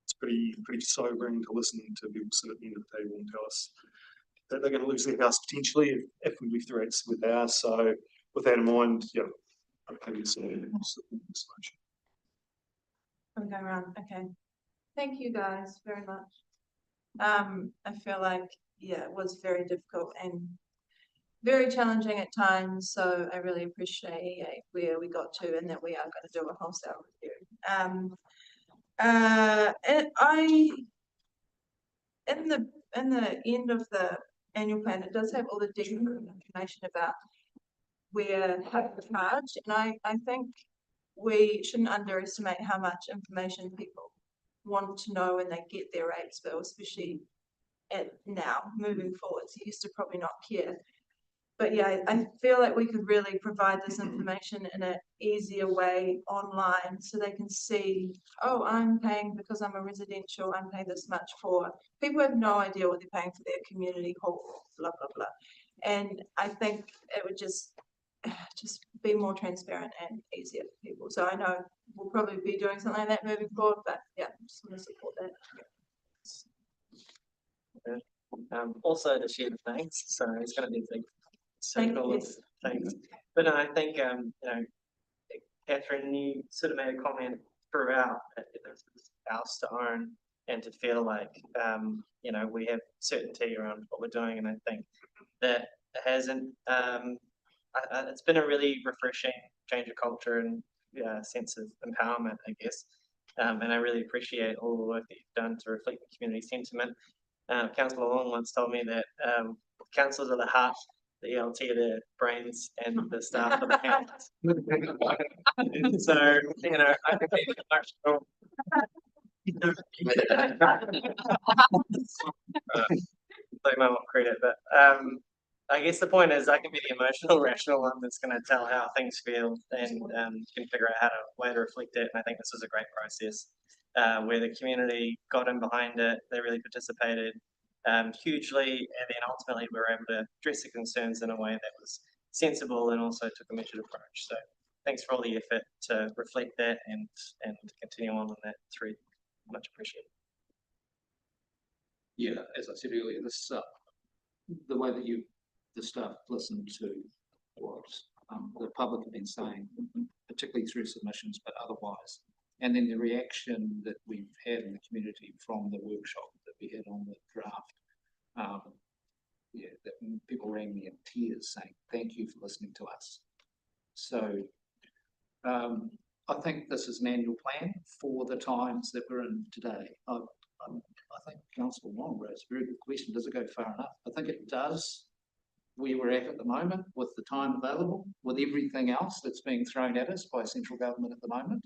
It's pretty sobering to listen to people sit at the end of the table and tell us that they're going to lose their house potentially if we lift the rates with ours. So with that in mind, yeah, I'm happy to support this motion. I'm going around. Okay. Thank you guys very much. I feel like, yeah, it was very difficult and very challenging at times. So I really appreciate where we got to and that we are going to do a wholesale review. In the end of the annual plan, it does have all the detailed information about where how to charge, and I think we shouldn't underestimate how much information people want to know when they get their rates bill, especially now moving forward. So you used to probably not care. But yeah, I feel like we could really provide this information in an easier way online so they can see, oh, I'm paying because I'm a residential, I'm paying this much for. People have no idea what they're paying for their community hall, blah, blah, blah. And I think it would just be more transparent and easier for people. So I know we'll probably be doing something like that moving forward, but yeah, I just want to support that. Also to share the thanks, so it's going to be a big Thank circle of you. things. But no, I think you know, Catherine, you sort of made a comment throughout that it's ours to own and to feel like you know, we have certainty around what we're doing, and I think that hasn't it's been a really refreshing change of culture and sense of empowerment, I guess. And I really appreciate all the work that you've done to reflect the community sentiment. Councillor Long once told me that councillors are the heart the ELT of their brains and the staff of the hands. So, you know, I think it's emotional. They might want credit, but I guess the point is I can be the emotional, rational one that's going to tell how things feel and can figure out how to way to reflect it. And I think this was a great process where the community got in behind it. They really participated hugely, and then ultimately we were able to address the concerns in a way that was sensible and also took a measured approach. So thanks for all the effort to reflect that and continue on that thread. Much appreciated. Yeah, as I said earlier, this the way that the staff listened to what the public have been saying, particularly through submissions, but otherwise, and then the reaction that we've had in the community from the workshop that we had on the draft. Yeah, that people rang me in tears saying, "Thank you for listening to us." So I think this is an annual plan for the times that we're in today. I think Councillor Wong raised a very good question. Does it go far enough? I think it does. Where we're at the moment with the time available, with everything else that's being thrown at us by central government at the moment,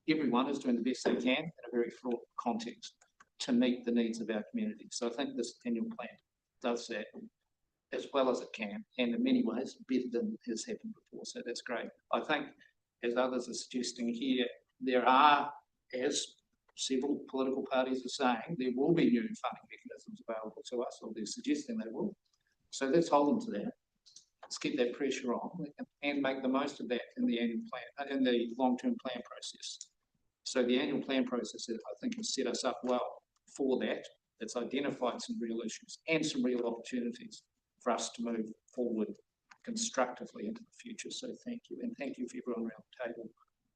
everyone is doing the best they can in a very fraught context to meet the needs of our community. So I think this annual plan does that as well as it can, and in many ways better than has happened before. So that's great. I think, as others are suggesting here, there are, as several political parties are saying, there will be new funding mechanisms available to us, or they're suggesting they will. So let's hold them to that. Let's keep that pressure on and make the most of that in the annual plan, in the long-term plan process. So the annual plan process, I think, has set us up well for that. It's identified some real issues and some real opportunities for us to move forward constructively into the future. So thank you, and thank you for everyone around the table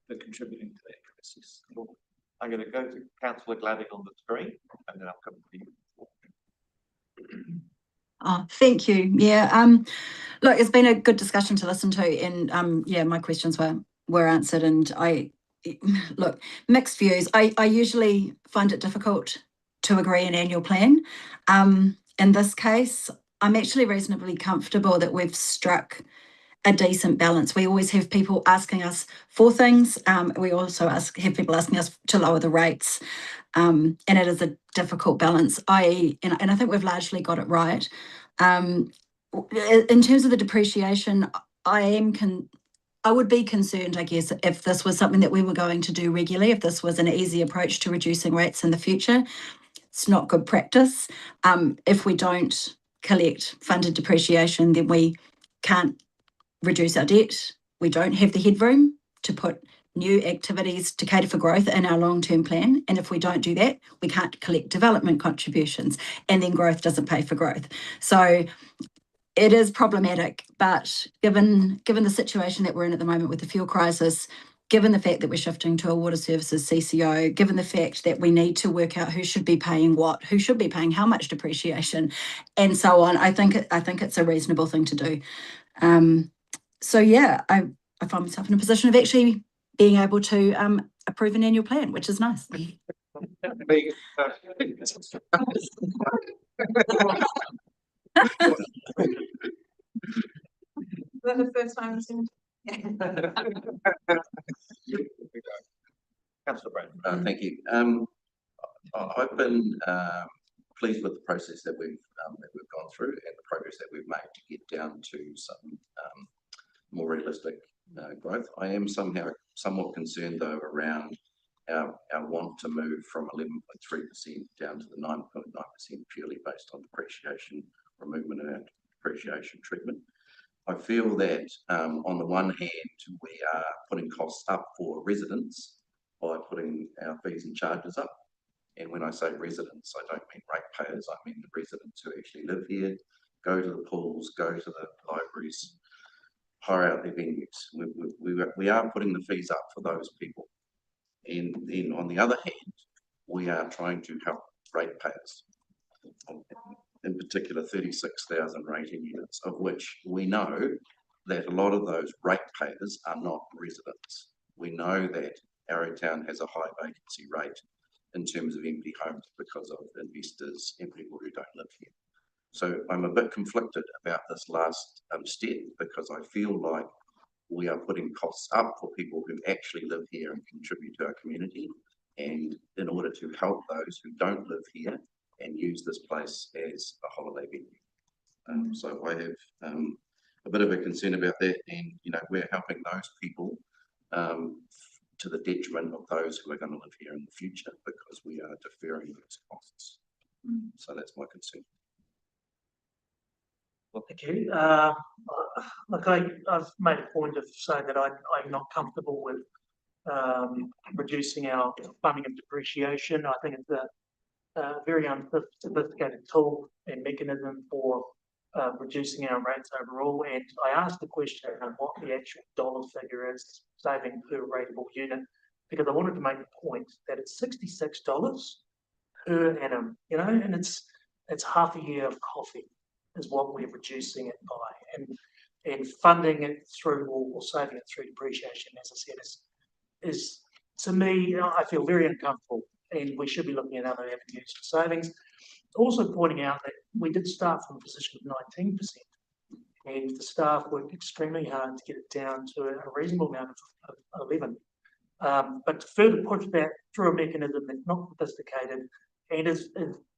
for contributing to that process. I'm going to go to Councillor Gladdy on the screen, and then I'll come to you. Oh, thank you. Yeah. Look, it's been a good discussion to listen to, and yeah, my questions were answered, and look, mixed views. I usually find it difficult to agree an annual plan. In this case, I'm actually reasonably comfortable that we've struck a decent balance. We always have people asking us for things. We also have people asking us to lower the rates, and it is a difficult balance. And I think we've largely got it right. In terms of the depreciation, I would be concerned, I guess, if this was something that we were going to do regularly, if this was an easy approach to reducing rates in the future. It's not good practice. If we don't collect funded depreciation, then we can't reduce our debt. We don't have the headroom to put new activities to cater for growth in our long-term plan. And if we don't do that, we can't collect development contributions, and then growth doesn't pay for growth. So it is problematic, but given the situation that we're in at the moment with the fuel crisis, given the fact that we're shifting to a water services CCO, given the fact that we need to work out who should be paying what, who should be paying how much depreciation, and so on, I think it's a reasonable thing to do. So yeah, I find myself in a position of actually being able to approve an annual plan, which is nice. Is that the first time I've seen Councillor Brown. Thank you. I've been pleased with the process that we've gone through and the progress that we've made to get down to some more realistic growth. I am somewhat concerned though around our want to move from 11.3% down to the 9.9% purely based on depreciation or movement in our depreciation treatment. I feel that on the one hand, we are putting costs up for residents by putting our fees and charges up. And when I say residents, I don't mean ratepayers, I mean the residents who actually live here, go to the pools, go to the libraries, hire out their venues. We are putting the fees up for those people. And then on the other hand, we are trying to help ratepayers. In particular, 36,000 rating units, of which we know that a lot of those ratepayers are not residents. We know that Arrowtown has a high vacancy rate in terms of empty homes because of investors and people who don't live here. So I'm a bit conflicted about this last step because I feel like we are putting costs up for people who actually live here and contribute to our community, and in order to help those who don't live here and use this place as a holiday venue. So I have a bit of a concern about that, and we're helping those people to the detriment of those who are going to live here in the future because we are deferring those costs. So that's my concern. Well, thank you. Look, I've made a point of saying that I'm not comfortable with reducing our funding of depreciation. I think it's a very unsophisticated tool and mechanism for reducing our rates overall. And I asked the question on what the actual dollar figure is saving per rateable unit, because I wanted to make the point that it's $66 per annum, and it's half a year of coffee is what we're reducing it by, and funding it through or saving it through depreciation, as I said, is to me, I feel very uncomfortable, and we should be looking at other avenues for savings. Also pointing out that we did start from a position of 19%, and the staff worked extremely hard to get it down to a reasonable amount of 11. But to further push that through a mechanism that's not sophisticated and is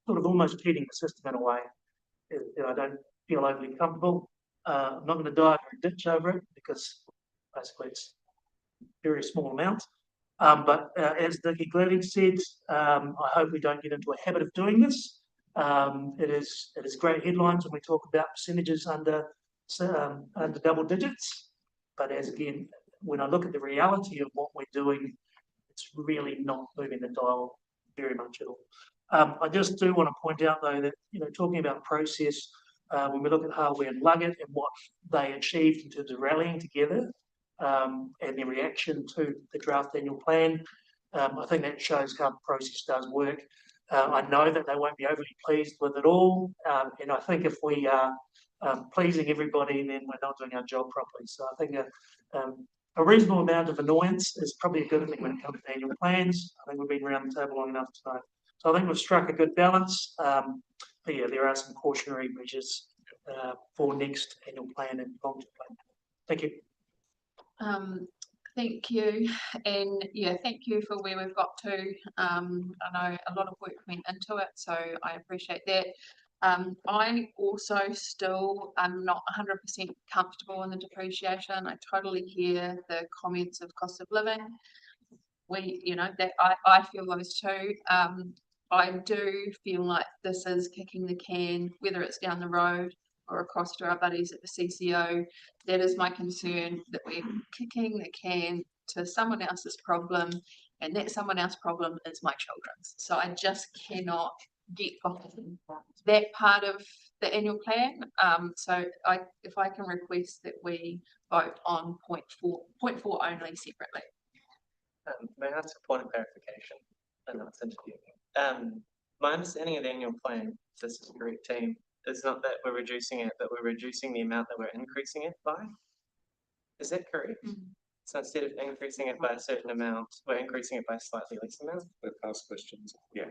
sort of almost cheating the system in a way, I don't feel overly comfortable. I'm not going to dive or ditch over it because basically it's a very small amount. But as Dickie clearly said, I hope we don't get into a habit of doing this. It is great headlines when we talk about percentages under double digits, but again, when I look at the reality of what we're doing, it's really not moving the dial very much at all. I just do want to point out though that talking about process, when we look at Harvey and Luggett and what they achieved in terms of rallying together and their reaction to the draft annual plan, I think that shows how the process does work. I know that they won't be overly pleased with it all, and I think if we are pleasing everybody, then we're not doing our job properly. So I think a reasonable amount of annoyance is probably a good thing when it comes to annual plans. I think we've been around the table long enough tonight. So I think we've struck a good balance. But yeah, there are some cautionary measures for next annual plan and long-term plan. Thank you. Thank you, and yeah, thank you for where we've got to. I know a lot of work went into it, so I appreciate that. I also still am not 100% comfortable in the depreciation. I totally hear the comments of cost of living. That I feel those too. I do feel like this is kicking the can, whether it's down the road or across to our buddies at the CCO. That is my concern, that we're kicking the can to someone else's problem, and that someone else's problem is my children's. So I just cannot get behind that part of the annual plan. So if I can request that we vote on point four only separately. May I ask a point of clarification? And that's interviewing. My understanding of the annual plan, if this is the correct team, is not that we're reducing it, but we're reducing the amount that we're increasing it by. Is that correct? So instead of increasing it by a certain amount, we're increasing it by a slightly less amount? With past questions. Yeah.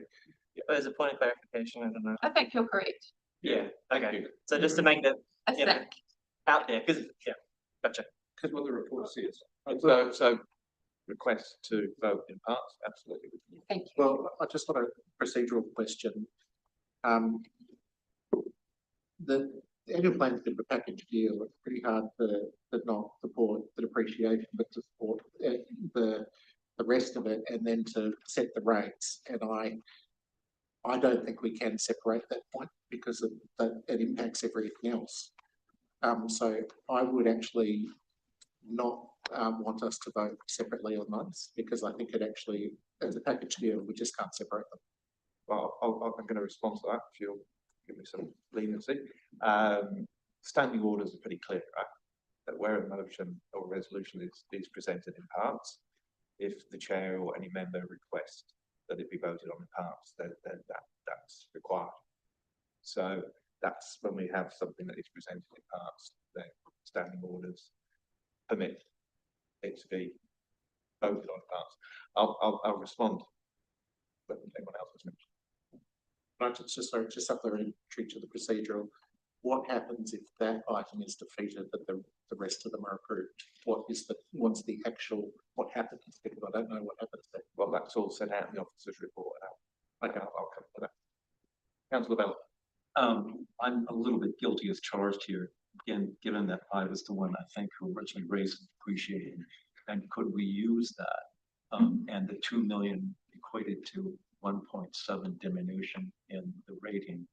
But as a point of clarification, I don't know. I think you're correct. Yeah, okay. So just to make that, out there, because, yeah, gotcha. Because what the report says. So request to vote in parts, absolutely. Thank you. Well, I just want a procedural question. The annual plan's been a package deal. It's pretty hard to not support the depreciation, but to support the rest of it, and then to set the rates. And I don't think we can separate that point because it impacts everything else. So I would actually not want us to vote separately on those, because I think it actually, as a package deal, we just can't separate them. Well, I'm going to respond to that if you'll give me some leniency. Standing orders are pretty clear, right? That where a motion or resolution is presented in parts, if the chair or any member requests that it be voted on in parts, then that's required. So that's when we have something that is presented in parts, then standing orders permit it to be voted on in parts. I'll respond when anyone else has mentioned. Right, it's just, sorry, just supplementary to the procedural. What happens if that item is defeated, but the rest of them are approved? What's the actual, what happens? Because I don't know what happens there. Well, that's all set out in the officer's report. Okay, I'll come to that. Councillor Bell. I'm a little bit guilty as charged here, again, given that I was the one, I think, who originally raised the depreciating. And could we use that? And the 2 million equated to 1.7 diminution in the rating,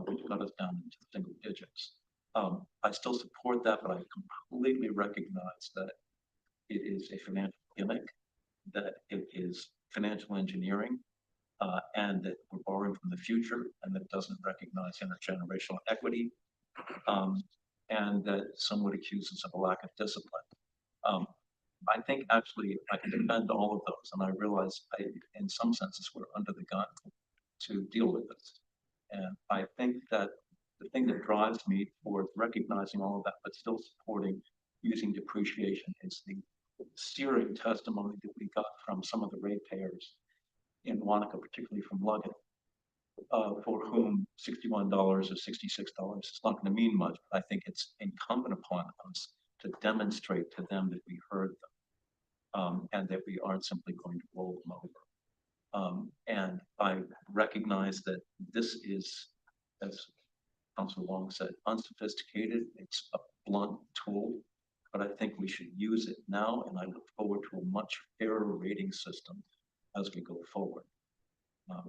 which got us down into single digits. I still support that, but I completely recognize that it is a financial gimmick, that it is financial engineering, and that we're borrowing from the future, and that doesn't recognize intergenerational equity, and that some would accuse us of a lack of discipline. I think actually I can defend all of those, and I realize in some senses we're under the gun to deal with this. And I think that the thing that drives me towards recognizing all of that, but still supporting using depreciation, is the searing testimony that we got from some of the ratepayers in Wanaka, particularly from Luggett, for whom $61 or $66 is not going to mean much. But I think it's incumbent upon us to demonstrate to them that we heard them, and that we aren't simply going to roll them over. And I recognize that this is, as Councillor Wong said, unsophisticated. It's a blunt tool, but I think we should use it now, and I look forward to a much fairer rating system as we go forward.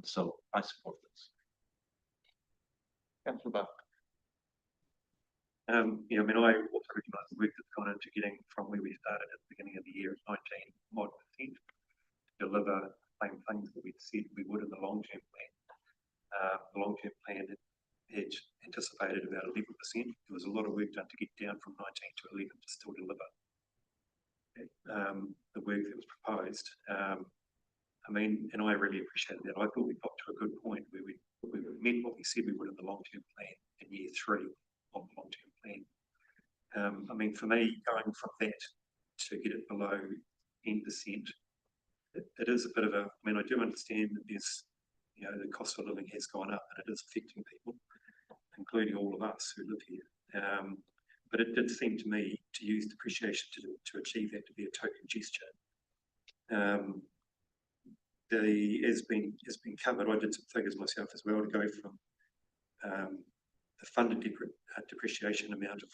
So I support this. Councillor Buck. I mean, I also recognise the work that's gone into getting from where we started at the beginning of the year, 19% to deliver the same things that we'd said we would in the long-term plan. The long-term plan had anticipated about 11%. There was a lot of work done to get down from 19 to 11 to still deliver the work that was proposed. I mean, and I really appreciated that. I thought we got to a good point where we met what we said we would in the long-term plan in year 3 of the long-term plan. I mean, for me, going from that to get it below 10%, it is a bit of a, I mean, I do understand that there's, the cost of living has gone up and it is affecting people, including all of us who live here. But it did seem to me to use depreciation to achieve that, to be a token gesture. Has been covered. I did some figures myself as well to go from the funded depreciation amount of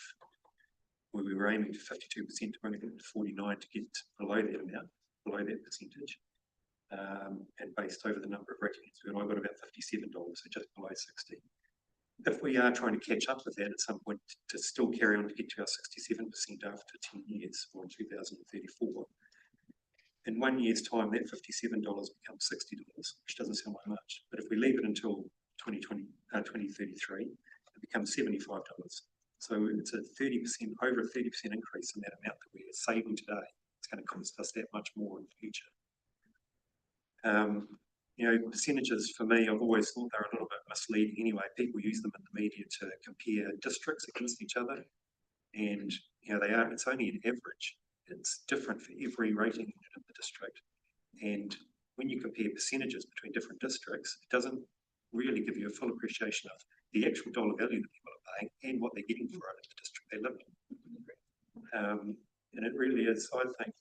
where we were aiming to 52% to bring it to 49 to get below that amount, below that percentage, and based over the number of ratings, and I got about $57, so just below 60. If we are trying to catch up with that at some point to still carry on to get to our 67% after 10 years, or in 2034. In 1 year's time, that $57 becomes $60, which doesn't sound like much. But if we leave it until 2033, it becomes $75. So it's a 30%, over a 30% increase in that amount that we are saving today. It's going to cost us that much more in the future. Percentages for me, I've always thought they're a little bit misleading anyway. People use them in the media to compare districts against each other. And, it's only an average. It's different for every rating unit in the district. And when you compare percentages between different districts, it doesn't really give you a full appreciation of the actual dollar value that people are paying and what they're getting for it in the district they live in. And it really is, I think,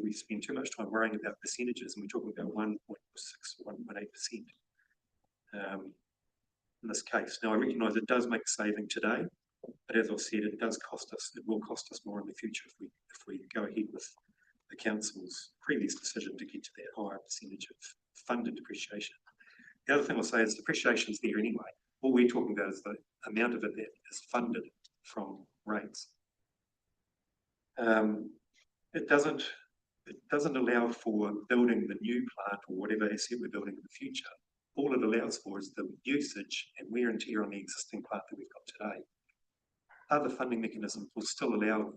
we spend too much time worrying about percentages, and we're talking about 1.6, 1.8% in this case. Now, I recognise it does make saving today, but as I've said, it does cost us, it will cost us more in the future if we go ahead with the council's previous decision to get to that higher percentage of funded depreciation. The other thing I'll say is depreciation is there anyway. All we're talking about is the amount of it that is funded from rates. It doesn't allow for building the new plant or whatever asset we're building in the future. All it allows for is the usage and wear and tear on the existing plant that we've got today. Other funding mechanisms will still allow,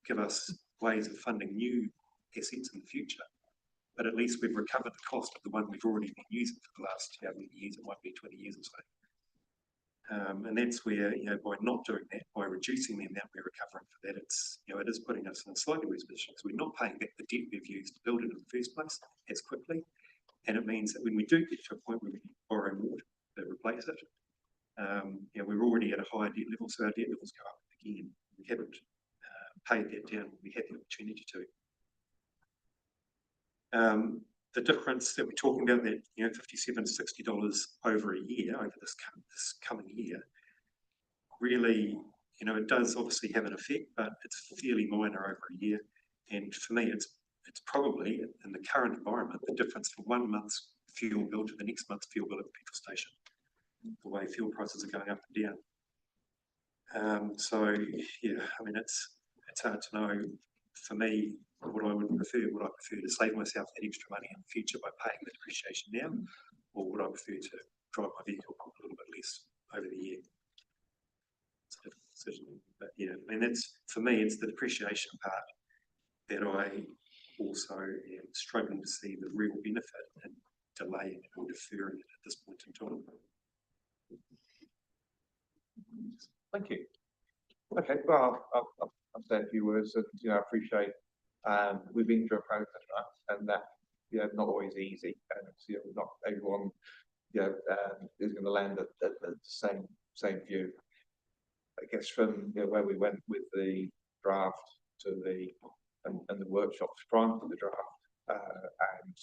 give us ways of funding new assets in the future. But at least we've recovered the cost of the one we've already been using for the last years, it might be 20 years or so. And that's where, by not doing that, by reducing the amount we're recovering for that, it's, it is putting us in a slightly worse position because we're not paying back the debt we've used to build it in the first place as quickly. And it means that when we do get to a point where we borrow more, that replace it. We're already at a higher debt level, so our debt levels go up again. We haven't paid that down. We had the opportunity to. The difference that we're talking about, that $57 to $60 over a year, over this coming year, really, it does obviously have an effect, but it's fairly minor over a year. And for me, it's probably, in the current environment, the difference from 1 month's fuel bill to the next month's fuel bill at the petrol station, the way fuel prices are going up and down. It's hard to know. For me, what I would prefer, would I prefer to save myself that extra money in the future by paying the depreciation now, or would I prefer to drive my vehicle a little bit less over the year? It's a difficult decision, but for me, it's the depreciation part that I also am struggling to see the real benefit in delaying it or deferring it at this point in time. Thank you. Okay, well, I'll say a few words. I appreciate. We've been through a process, right? And that, not always easy. And not everyone, is going to land at the same view. I guess from where we went with the draft to and the workshops prior to the draft, and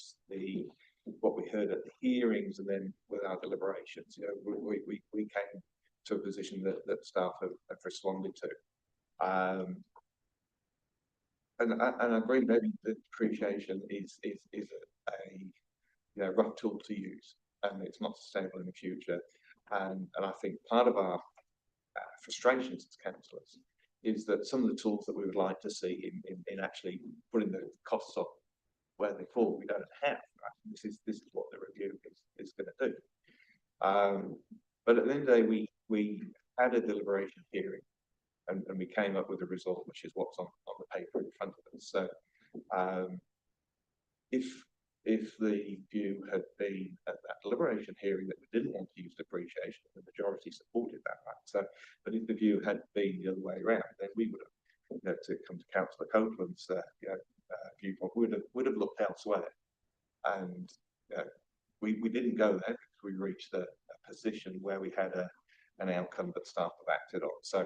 what we heard at the hearings, and then with our deliberations, we came to a position that staff have responded to. And I agree, maybe the depreciation is a rough tool to use, and it's not sustainable in the future. And I think part of our frustrations as councillors is that some of the tools that we would like to see in actually putting the costs up where they fall, we don't have. Right? This is what the review is going to do. But at the end of the day, we had a deliberation hearing, and we came up with a result, which is what's on the paper in front of us. So if the view had been at that deliberation hearing that we didn't want to use depreciation, the majority supported that, right? So, but if the view had been the other way around, then we would have, to come to Councillor Copeland's viewpoint, would have looked elsewhere. And we didn't go there because we reached a position where we had an outcome that staff have acted on. So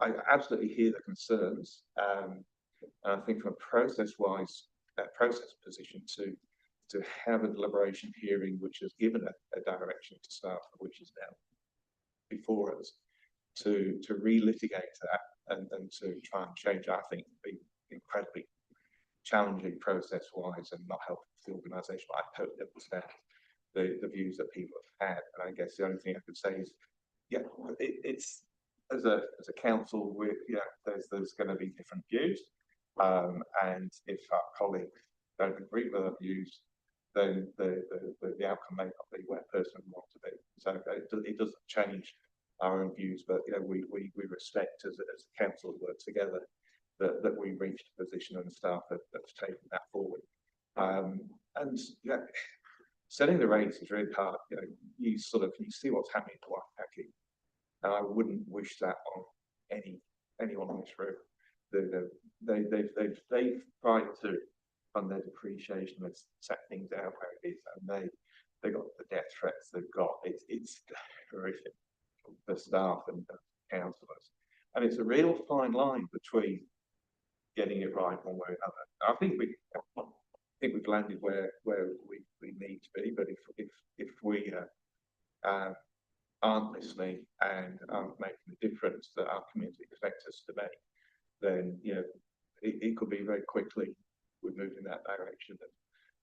I absolutely hear the concerns, and I think from a process-wise process position to have a deliberation hearing which has given a direction to staff, which is now before us, to relitigate that and to try and change, I think, be incredibly challenging process-wise and not helpful to the organisation. I totally understand the views that people have had, and I guess the only thing I could say is, it's as a council, there's going to be different views, and if our colleagues don't agree with our views, then the outcome may not be where a person would want to be. So it doesn't change our own views, but we respect as a council work together that we reached a position and staff have taken that forward. And setting the rates is really hard. You see what's happening to Waihaki, and I wouldn't wish that on anyone in this room. They've tried to fund their depreciation and set things out where it is, and they got the death threats they've got. It's horrific for staff and councillors, and it's a real fine line between getting it right one way or another. I think we've landed where we need to be, but if we aren't listening and aren't making the difference that our community expects us to make, then it could be very quickly we move in that direction. And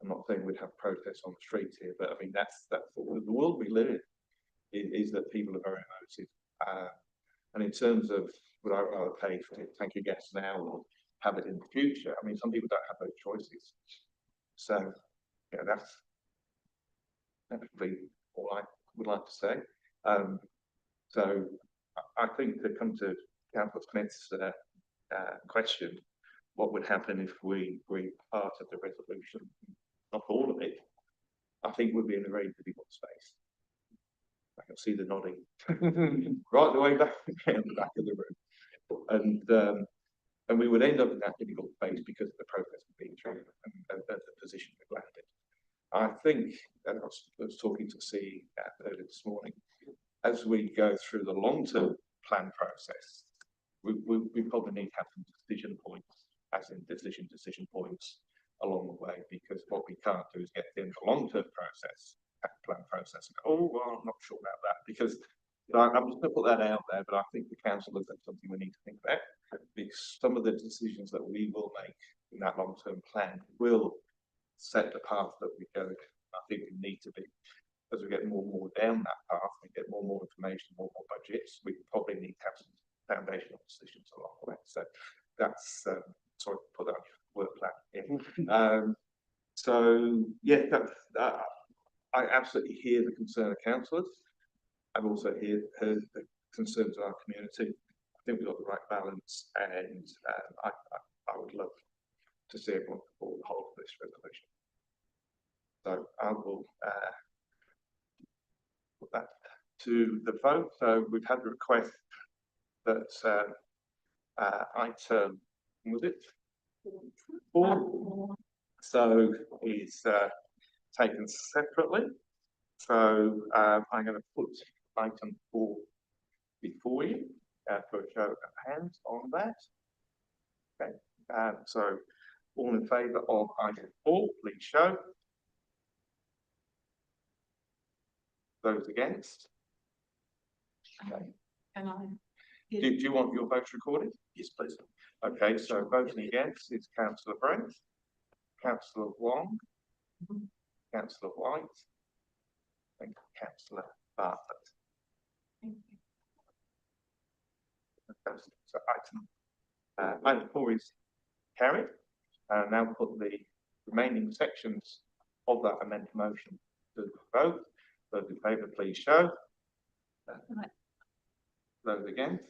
I'm not saying we'd have protests on the streets here, but I mean that's the world we live in is that people are very emotive. And in terms of would I rather pay for tanker gas now or have it in the future, I mean some people don't have those choices. So that would be all I would like to say. So I think to come to Councillor Smith's question, what would happen if we part of the resolution, not all of it, I think we'd be in a very difficult space. I can see the nodding right the way back in the back of the room, and we would end up in that difficult space because of the process we've been through and the position we've landed. I think, and I was talking to C earlier this morning, as we go through the long-term plan process, we probably need to have some decision points, as in decision points along the way, because what we can't do is get in the long-term plan process, and go, oh, well, I'm not sure about that, because I'm just going to put that out there, but I think the council is something we need to think about, because some of the decisions that we will make in that long-term plan will set the path that we go. I think we need to be, as we get more and more down that path, we get more and more information, more and more budgets, we probably need to have some foundational decisions along the way. So that's, sorry to put that work plan in. So yeah, I absolutely hear the concern of councillors. I've also heard the concerns of our community. I think we've got the right balance, and I would love to see everyone support the whole of this resolution. So I will put that to the vote. So we've had the request that item, was it 4? So it's taken separately. So I'm going to put item 4 before you for a show of hands on that. Okay. So all in favour of item 4, please show. Those against? Okay. Do you want your votes recorded? Yes, please. Okay, so voting against is Councillor Brent, Councillor Wong, Councillor White, and Councillor Bartlett. So item 4 is carried. Now put the remaining sections of that amended motion to the vote. Those in favour, please show. Those against?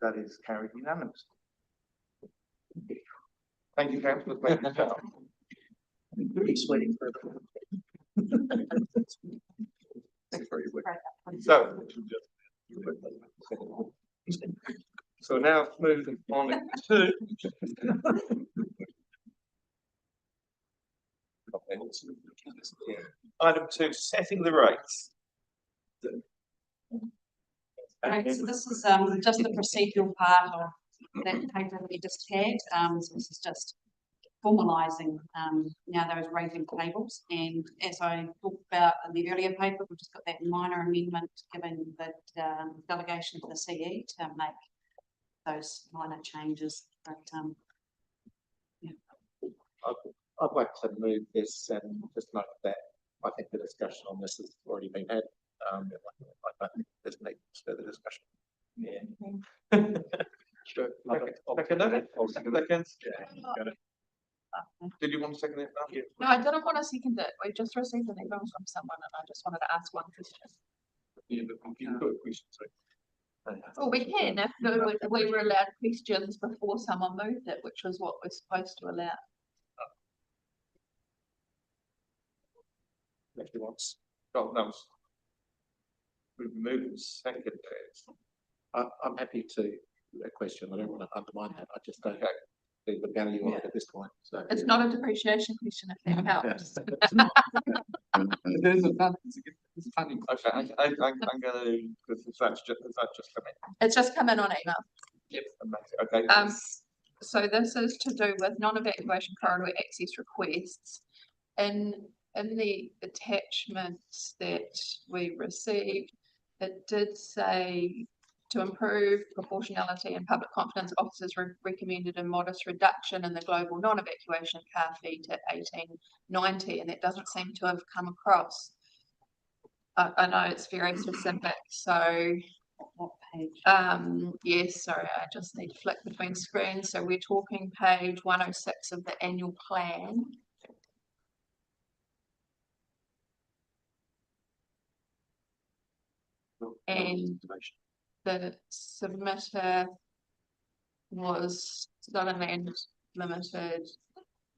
That is carried unanimously. Thank you, councillors. Thank you, Charles. He's waiting for Thanks for your work. So now moving on to item 2, setting the rates. Right, so this is just the procedural part of that paper that we just had. So this is just formalising now those rating tables. And as I talked about in the earlier paper, we've just got that minor amendment giving the delegation to the CE to make those minor changes. But yeah. I'd like to move this and just note that I think the discussion on this has already been had. I don't think there's need for further discussion. Yeah. Sure. Second. Did you want to second it? No, I didn't want to second it. We just received an email from someone and I just wanted to ask one question. Yeah, but you can put a question, sorry. Well, we can if we were allowed questions before someone moved it, which was what we're supposed to allow. If you want. Oh, no. We've moved second. I'm happy to a question. I don't want to undermine that. I just don't see the value of it at this point. So It's not a depreciation question if that helps. There's a funding. Okay, I'm going to, because that's just coming. It's just come in on email. Yep. Okay. So this is to do with non-evacuation corridor access requests. In the attachments that we received, it did say to improve proportionality and public confidence, officers recommended a modest reduction in the global non-evacuation car fee to 18.90, and that doesn't seem to have come across. I know it's very specific, so what page? Yes, sorry, I just need to flick between screens. So we're talking page 106 of the annual plan. And the submitter was Sutherland Limited.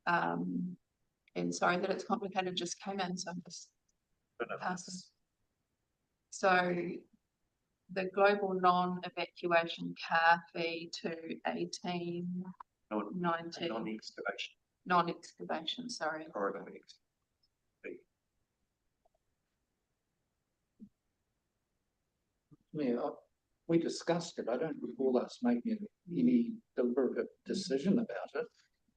And sorry that it's complicated, just came in, so I'm just passing. So the global non-evacuation car fee to 18.90. Non-excavation. Non-excavation, sorry. Corridor Yeah, we discussed it. I don't recall us making any deliberative decision about it.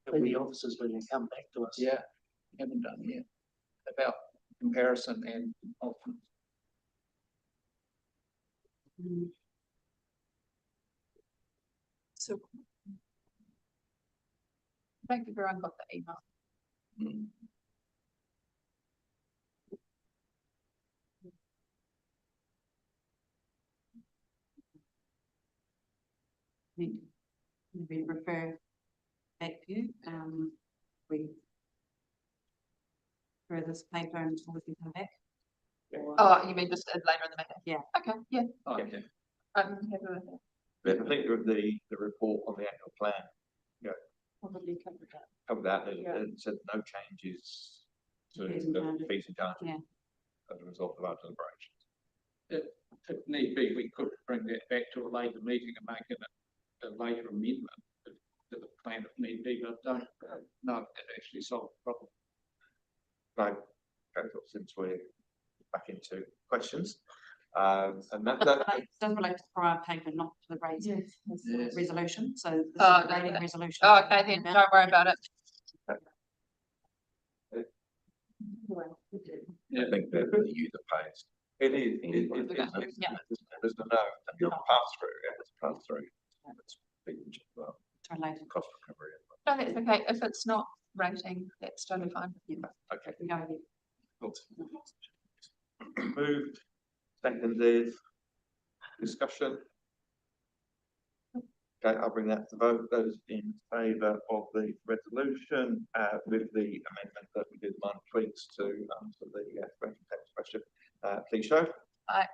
But the officers when they come back to us. Yeah, haven't done yet. About comparison and options. So I think everyone got the email. We refer back to you, we through this paper until we can come back. Oh, you mean just later in the meeting? Yeah. Okay, yeah. Okay. I'm happy with that. But I think the report on the actual plan Probably cover that. covered that, Yeah. and said no changes to Fees and the charges. fees and charges Yeah. as a result of our deliberations. If need be, we could bring that back to a later meeting and make it a later amendment to the plan if need be, but don't know if that actually solves the problem. Right, okay, so since we're back into questions, and that, It does relate to the prior paper, not to the raised Yes. resolution, so this is Oh, the rating resolution. Oh, okay, then don't worry about it. I think that the user pays. It is, Yeah. there's no pass through, it's pass through. It's big, well, It's related. cost recovery. No, that's okay. If it's not rating, that's totally fine. Okay. We go ahead. Moved, seconded, discussion. Okay, I'll bring that to vote. Those in favour of the resolution, with the amendment that we did minor tweaks to, the rental tax question, please show. Aye.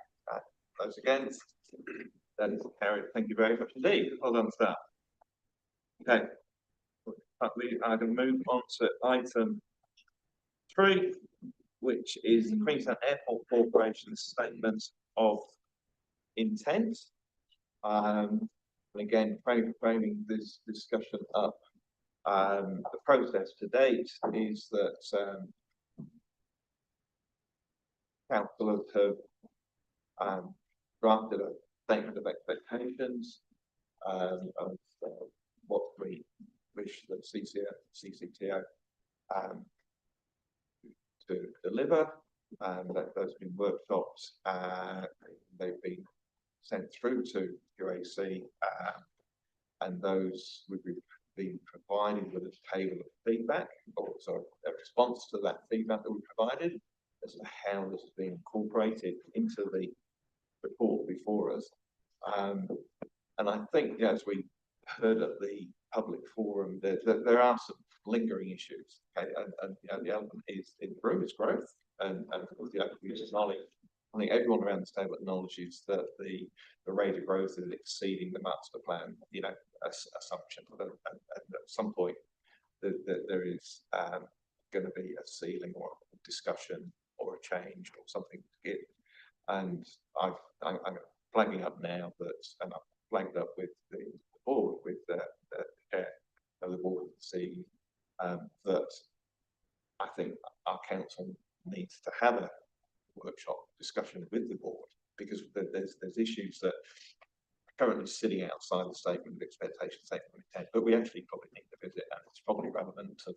Those against, that is carried. Thank you very much indeed. Well done, staff. Okay. I can move on to item 3, which is the Queensland Airport Corporation's statement of intent. And again, framing this discussion up, the process to date is that councillors have drafted a statement of expectations of what we wish the CCTO to deliver. That those have been workshops, they've been sent through to QAC, and those would be being provided with a table of feedback, or sorry, a response to that feedback that we provided as to how this has been incorporated into the report before us. And I think, as we heard at the public forum, there are some lingering issues. Okay, and the element is in the room is growth, and we just acknowledge. I think everyone around this table acknowledges that the rate of growth is exceeding the master plan, assumption. And at some point, there is going to be a ceiling or a discussion or a change or something to give. And I'm flagging up now that, and I've flagged up with the board, with the chair of the board this evening, that I think our council needs to have a workshop discussion with the board, because there's issues that are currently sitting outside the statement of expectation, statement of intent, but we actually probably need to visit, and it's probably relevant to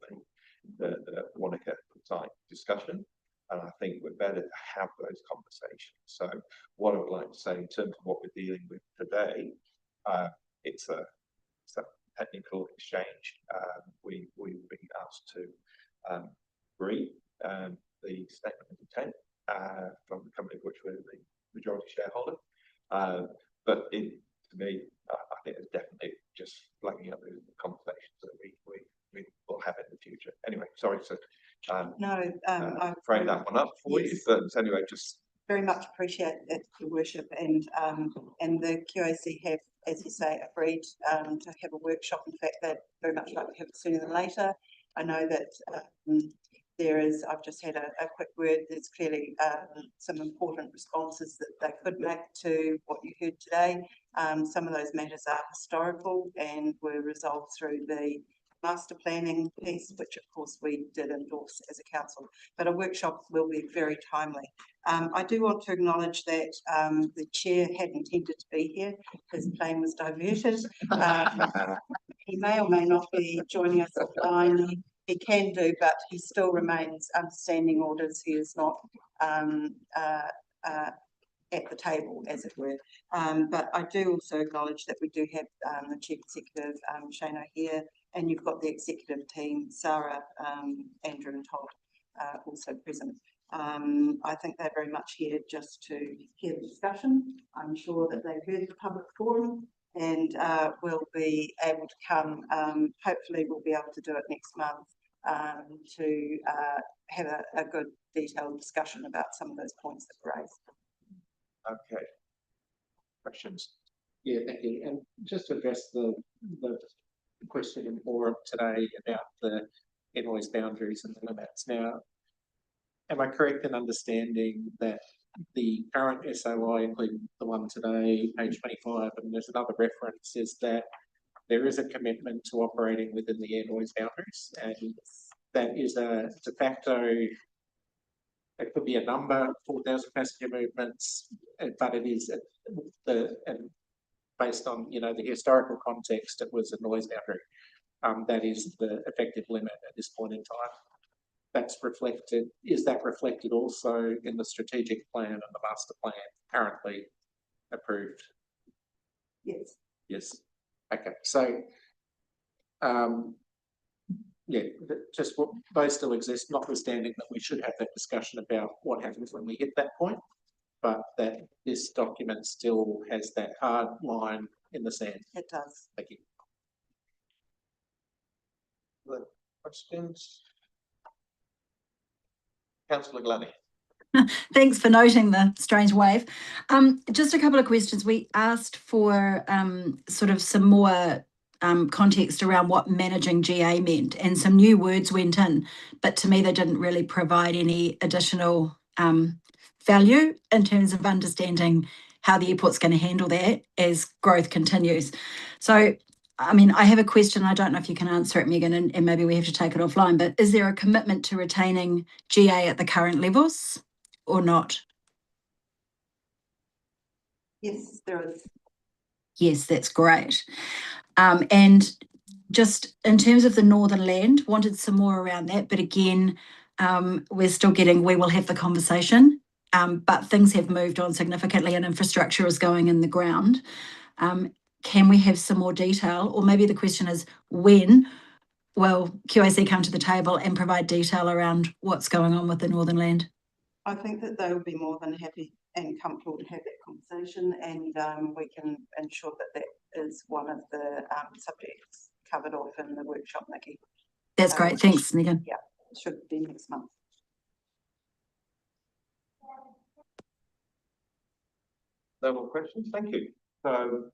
the Wanaka site discussion. And I think we're better to have those conversations. So what I would like to say in terms of what we're dealing with today, it's a technical exchange. We've been asked to brief the statement of intent from the company of which we're the majority shareholder. But to me, I think it's definitely just flagging up the conversations that we will have in the future. Anyway, sorry to I frame that one up for you, but anyway, just very much appreciate it, Your Worship, and the QAC have, as you say, agreed to have a workshop. In fact, they'd very much like to have it sooner than later. I know that there is, I've just had a quick word, there's clearly some important responses that they could make to what you heard today. Some of those matters are historical and were resolved through the master planning piece, which of course we did endorse as a council, but a workshop will be very timely. I do want to acknowledge that the chair had intended to be here. His plane was diverted. He may or may not be joining us offline. He can do, but he still remains understanding orders. He is not at the table, as it were. But I do also acknowledge that we do have the Chief Executive, Shano, here, and you've got the executive team, Sarah, Andrew and Todd, also present. I think they're very much here just to hear the discussion. I'm sure that they've heard the public forum and will be able to come. Hopefully we'll be able to do it next month to have a good detailed discussion about some of those points that were raised. Okay. Questions? Yeah, thank you. And just to address the question in forum today about the invoice boundaries and the limits. Now, am I correct in understanding that the current SOI, including the one today, page 25, and there's another reference, is that there is a commitment to operating within the invoice boundaries, and that is a de facto. It could be a number, 4,000 passenger movements, but it is and based on, you know, the historical context, it was a noise boundary. That is the effective limit at this point in time. That's reflected. Is that reflected also in the strategic plan and the master plan currently approved? Yes. Yes. Okay. So, yeah, just what those still exist, notwithstanding that we should have that discussion about what happens when we hit that point, but that this document still has that hard line in the sand. It does. Thank you. Other questions? Councillor Gladdy. Thanks for noting the strange wave. Just a couple of questions. We asked for sort of some more context around what managing GA meant, and some new words went in, but to me they didn't really provide any additional value in terms of understanding how the airport's going to handle that as growth continues. So, I mean, I have a question. I don't know if you can answer it, Megan, and maybe we have to take it offline, but is there a commitment to retaining GA at the current levels or not? Yes, there is. Yes, that's great. And just in terms of the Northern Land, wanted some more around that, but again, we're still getting, we will have the conversation, but things have moved on significantly and infrastructure is going in the ground. Can we have some more detail? Or maybe the question is, when will QAC come to the table and provide detail around what's going on with the Northern Land? I think that they will be more than happy and comfortable to have that conversation, and we can ensure that that is one of the subjects covered off in the workshop, Nikki. That's great. Thanks, Megan. Yeah, it should be next month. No more questions. Thank you. So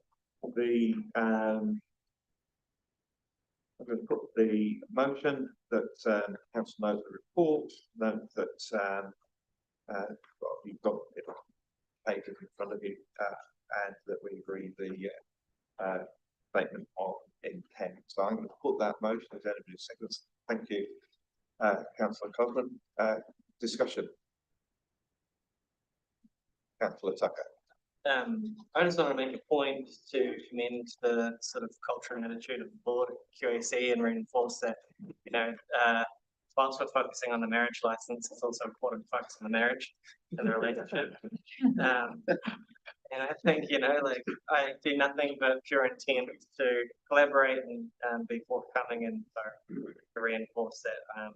the I'm going to put the motion that council knows the report, note that well, you've got it on paper in front of you, and that we agree the statement of intent. So I'm going to put that motion as anybody seconds. Thank you, Councillor Cosman. Discussion. Councillor Tucker. I just want to make a point to commend the sort of culture and attitude of the board at QAC and reinforce that, you know, whilst we're focusing on the marriage license, it's also important to focus on the marriage and the relationship. And I think, you know, like I do nothing but pure intent to collaborate and be forthcoming, and so to reinforce that,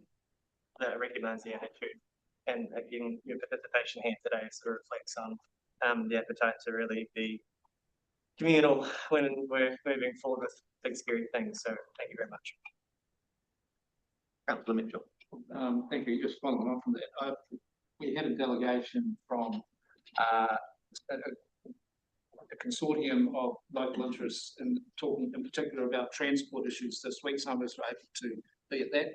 that recognise the attitude. And again, your participation here today sort of reflects on the appetite to really be communal when we're moving forward with big scary things. So thank you very much. Councillor Mitchell. Thank you. Just following on from that, we had a delegation from a consortium of local interests in talking in particular about transport issues this week. Some of us were able to be at that,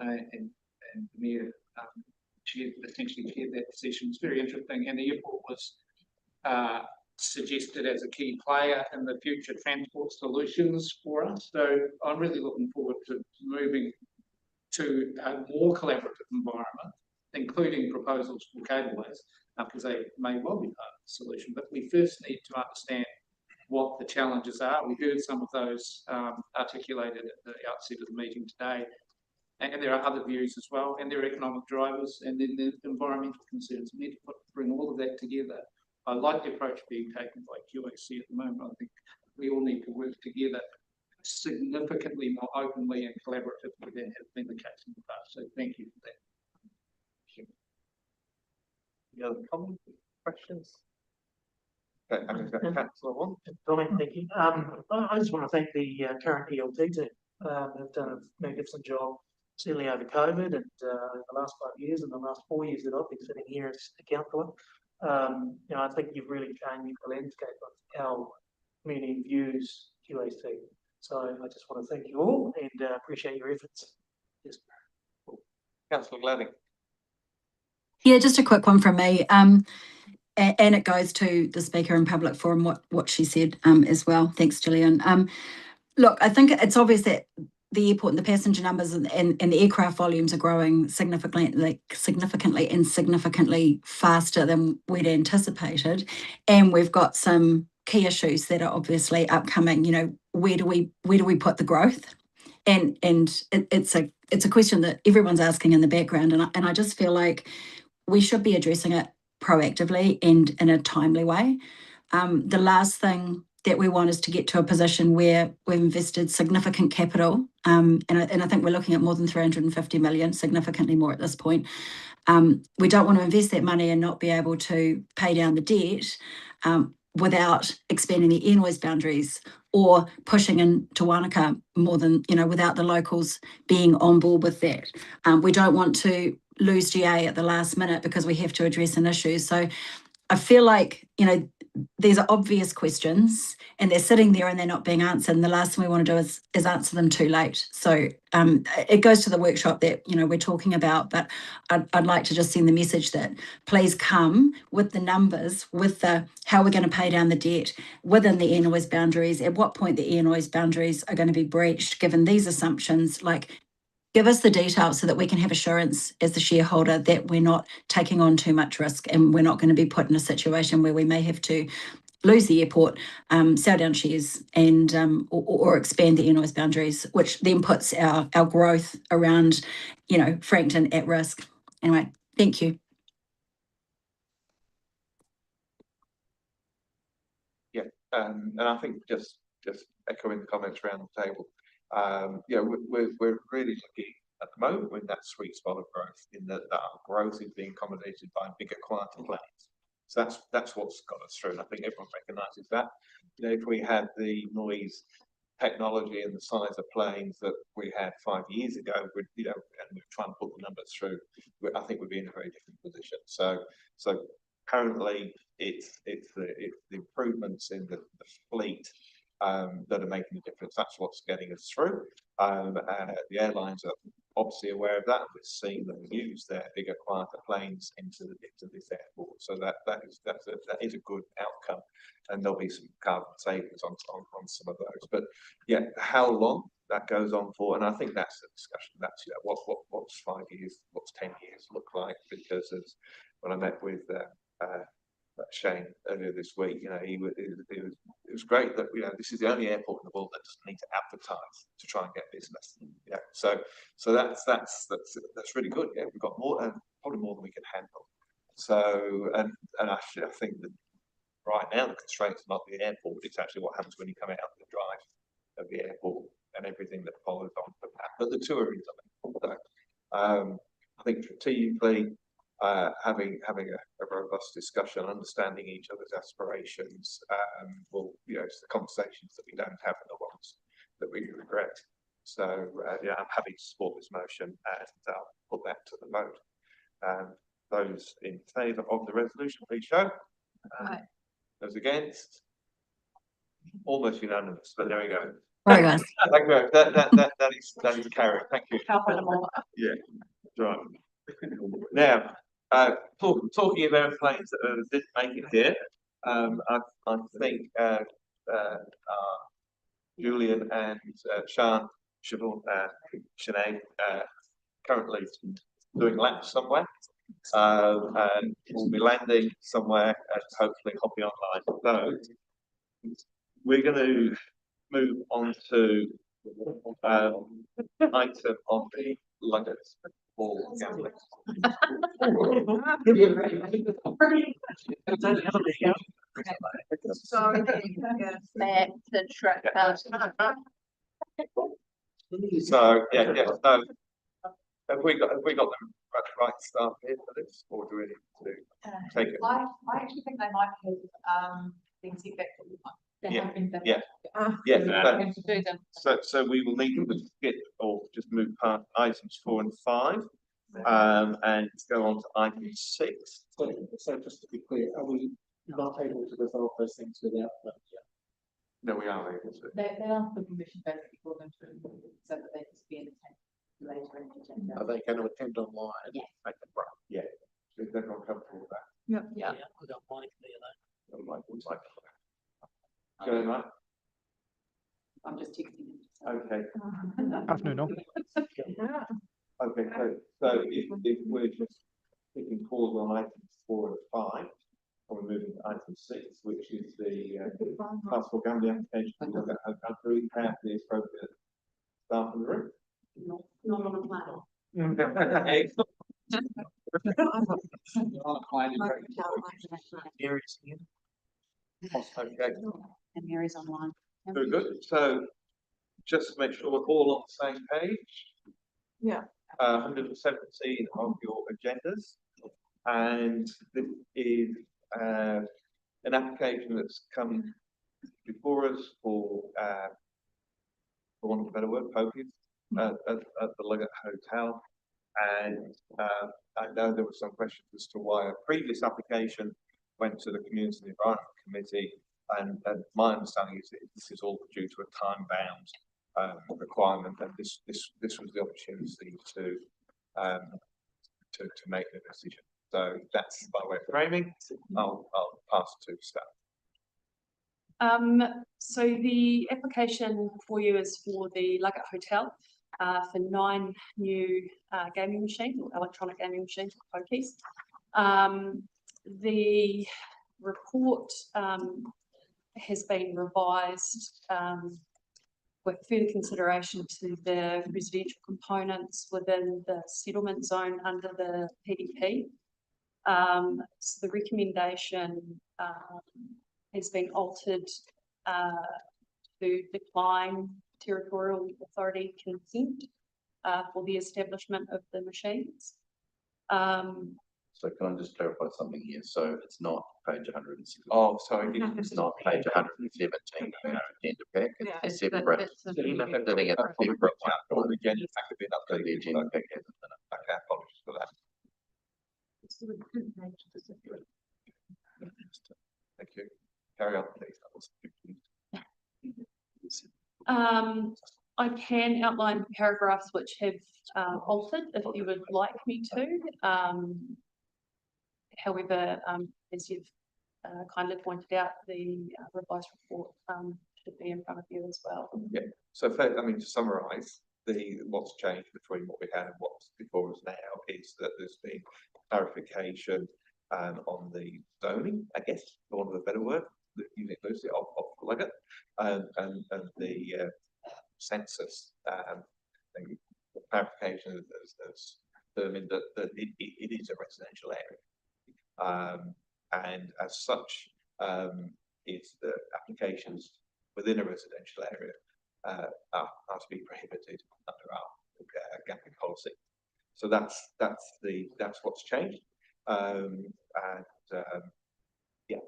and the Mayor essentially chaired that session. It's very interesting, and the airport was suggested as a key player in the future transport solutions for us. So I'm really looking forward to moving to a more collaborative environment, including proposals for cableways, because they may well be part of the solution. But we first need to understand what the challenges are. We heard some of those articulated at the outset of the meeting today. And there are other views as well, and there are economic drivers, and then the environmental concerns. We need to bring all of that together. I like the approach being taken by QLDC at the moment. I think we all need to work together significantly more openly and collaboratively than has been the case in the past. So thank you for that. Any other comments, questions? Okay, I'm going to go Councillor one. Comment, thank you. I just want to thank the current ELT team. They've done a magnificent job, certainly over COVID and the last 5 years and the last 4 years that I've been sitting here as a councillor. I think you've really changed the landscape of how community views QAC. So I just want to thank you all and appreciate your efforts. Yes. Councillor Glading. Yeah, just a quick one from me. And it goes to the speaker in public forum, what she said as well. Thanks, Gillian. Look, I think it's obvious that the airport and the passenger numbers and the aircraft volumes are growing significantly and significantly faster than we'd anticipated. And we've got some key issues that are obviously upcoming. Where do we put the growth? And it's a question that everyone's asking in the background. And I just feel like we should be addressing it proactively and in a timely way. The last thing that we want is to get to a position where we've invested significant capital, and I think we're looking at more than 350 million, significantly more at this point. We don't want to invest that money and not be able to pay down the debt without expanding the air noise boundaries or pushing into Wanaka more than, without the locals being on board with that. We don't want to lose GA at the last minute because we have to address an issue. So I feel like, these are obvious questions and they're sitting there and they're not being answered. And the last thing we want to do is answer them too late. So it goes to the workshop that, we're talking about, but I'd like to just send the message that please come with the numbers, with how we're going to pay down the debt within the air noise boundaries, at what point the air noise boundaries are going to be breached, given these assumptions. Give us the details so that we can have assurance as the shareholder that we're not taking on too much risk and we're not going to be put in a situation where we may have to lose the airport, sell down shares and or expand the air noise boundaries, which then puts our growth around, Frankton at risk. Anyway, thank you. Yeah, and I think just echoing the comments around the table. We're really looking at the moment with that sweet spot of growth in that our growth is being accommodated by bigger, quieter planes. So that's what's got us through, and I think everyone recognises that. If we had the noise technology and the size of planes that we had 5 years ago, and we're trying to put the numbers through, I think we'd be in a very different position. So currently, it's the improvements in the fleet that are making a difference. That's what's getting us through. The airlines are obviously aware of that. We're seeing them use their bigger, quieter planes into this airport. So that is a good outcome, and there'll be some carbon savings on some of those. But yeah, how long that goes on for, and I think that's the discussion. That's what's 5 years, what's 10 years look like? Because when I met with Shane earlier this week, it was great that this is the only airport in the world that doesn't need to advertise to try and get business. Yeah, so that's really good. Yeah, we've got more, and probably more than we can handle. So and actually, I think that right now the constraints are not the airport; it's actually what happens when you come out of the drive of the airport and everything that follows on from that. But the two are interlinked. So I think strategically, having a robust discussion, understanding each other's aspirations, it's the conversations that we don't have and the ones that we regret. So I'm happy to support this motion and I'll put that to the vote. Those in favour of the resolution, please show. Those against? Almost unanimous, but there we go. Very nice. Thank you very much. That is carried. Thank you. Yeah, right. Now, talking of airplanes that didn't make it here, I think, Julian and, Sinead, currently doing laps somewhere. And we'll be landing somewhere and hopefully hopping online. So we're going to move on to item on the luggage for gambling. Sorry, back to track. So yeah. So have we got the right staff here for this, or do we need to take it? I actually think they might have, been sent back. So we will need to skip or just move past items 4 and 5, and go on to item 6. So just to be clear, are we not able to resolve those things without them? No, we are able to. They asked for permission basically for them to, so that they can be in later in the agenda. Are they going to attend online? Yeah. Yeah. Is everyone comfortable with that? Yeah. I don't mind any of that. Going right? I'm just texting them. Okay. Afternoon, all. Okay, so if we're just picking pause on items 4 and 5, and we're moving to item 6, which is the passport gambling application for the hotel, do we have the appropriate staff in the room? Not on a plan. Okay, And Mary's online. very good. So just to make sure we're all on the same page. Yeah. 117 of your agendas, and this is an application that's come before us for want of a better word, pokies at the Luggett Hotel. And I know there were some questions as to why a previous application went to the Community and Environment Committee, and my understanding is that this is all due to a time-bound requirement, and this was the opportunity to make the decision. So that's by way of framing. I'll pass to staff. So the application for you is for the Luggett Hotel for 9 new gaming machines, or electronic gaming machines, or pokies. The report has been revised with further consideration to the residential components within the settlement zone under the PDP. So the recommendation has been altered to decline territorial authority consent for the establishment of the machines. So can I just clarify something here? So it's not page 160. Oh, sorry. It's not page 117 in our agenda pack. It's a separate. Sitting at a separate one. Or the agenda pack have been updated. The agenda pack hasn't been Okay, apologies for that. Thank you. Carry on, please. I can outline paragraphs which have altered if you would like me to. However, as you've kindly pointed out, the revised report should be in front of you as well. Yeah. So, to summarise, what's changed between what we had and what's before us now is that there's been clarification on the zoning, I guess, for want of a better word, the unit loosely of Luggett, and the census. The clarification has determined that it is a residential area. And as such, is the applications within a residential area are to be prohibited under our gambling policy. So that's what's changed. Yeah.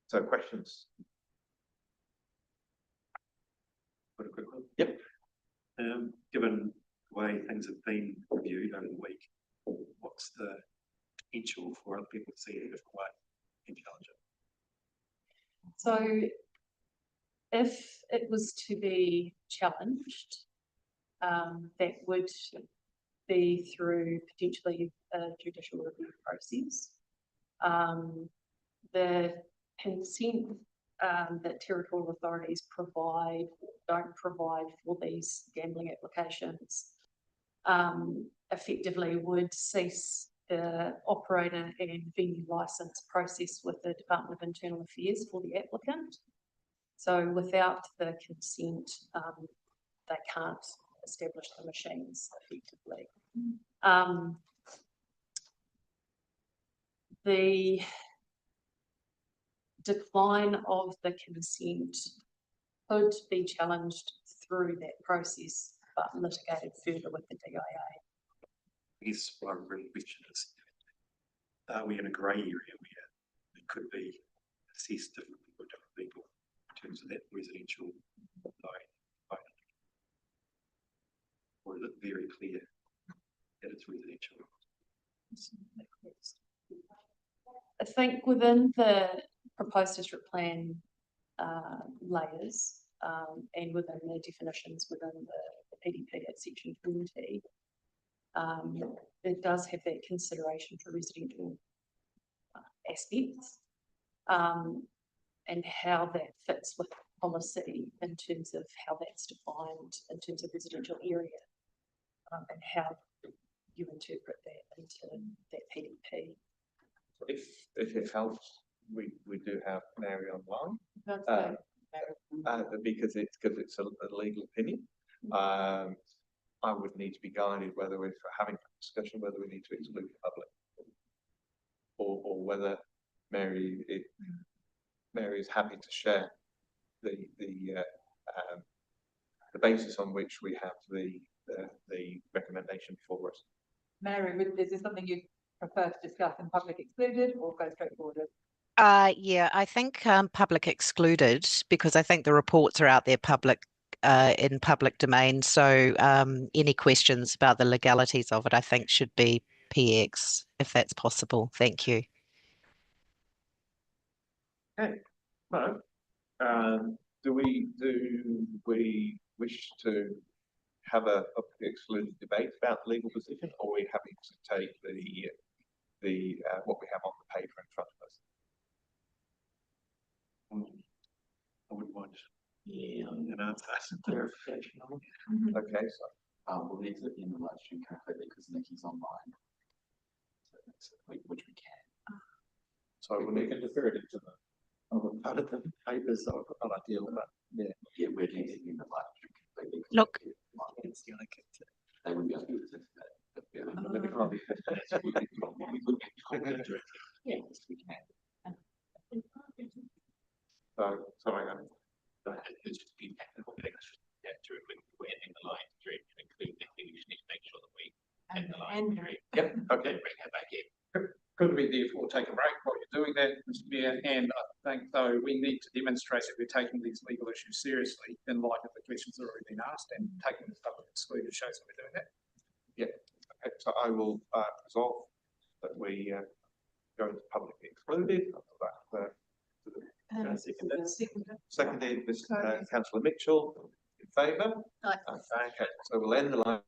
So questions? Put a quick one. Yep. Given the way things have been reviewed over the week, what's the potential for other people to see it a different way and challenge it? So if it was to be challenged, that would be through potentially a judicial review process. the consent that territorial authorities don't provide for these gambling applications effectively would cease the operator and venue license process with the Department of Internal Affairs for the applicant. So without the consent, they can't establish the machines effectively. The decline of the consent could be challenged through that process, but litigated further with the DIA. I guess what I'm really question is, are we in a grey area where it could be assessed differently by different people in terms of that residential loan? Or is it very clear that it's residential? I think within the proposed district plan layers and within the definitions within the PDP at section 20, it does have that consideration for residential aspects and how that fits with policy in terms of how that's defined in terms of residential area and how you interpret that into that PDP. If it helps, we do have Mary online. Because it's a legal opinion. I would need to be guided whether we're having a discussion whether we need to exclude the public, or whether Mary is happy to share the basis on which we have the recommendation for us. Mary, is this something you prefer to discuss in public excluded or go straight forward? Yeah, I think public excluded, because I think the reports are out there in public domain. So any questions about the legalities of it, I think should be PX, if that's possible. Thank you. Okay. So, do we wish to have a excluded debate about the legal position, or are we happy to take the what we have on the paper in front of us? I wouldn't mind. Yeah, an answer. Clarification. Okay, so we'll leave it in the live stream completely because Nikki's online, which we can. So we'll need to defer it into the Part of the papers are not ideal, but yeah, we're leaving it in the live stream completely. Look, it's the only they would be able to do it. Yes, we can. So, sorry, it's just been technical things. Yeah, we're ending the live stream to include the thing. We just need to make sure that we end the live stream. Yep. Okay. Bring her back in. Could we therefore take a break while you're doing that, Mr. Mayor? And I think, though, we need to demonstrate that we're taking these legal issues seriously in light of the questions that have already been asked, and taking this public excluded shows that we're doing that. Yeah. Okay. So I will resolve that we go into public excluded. Seconded, Councillor Mitchell, in favour? Aye. Okay, so we'll end the line.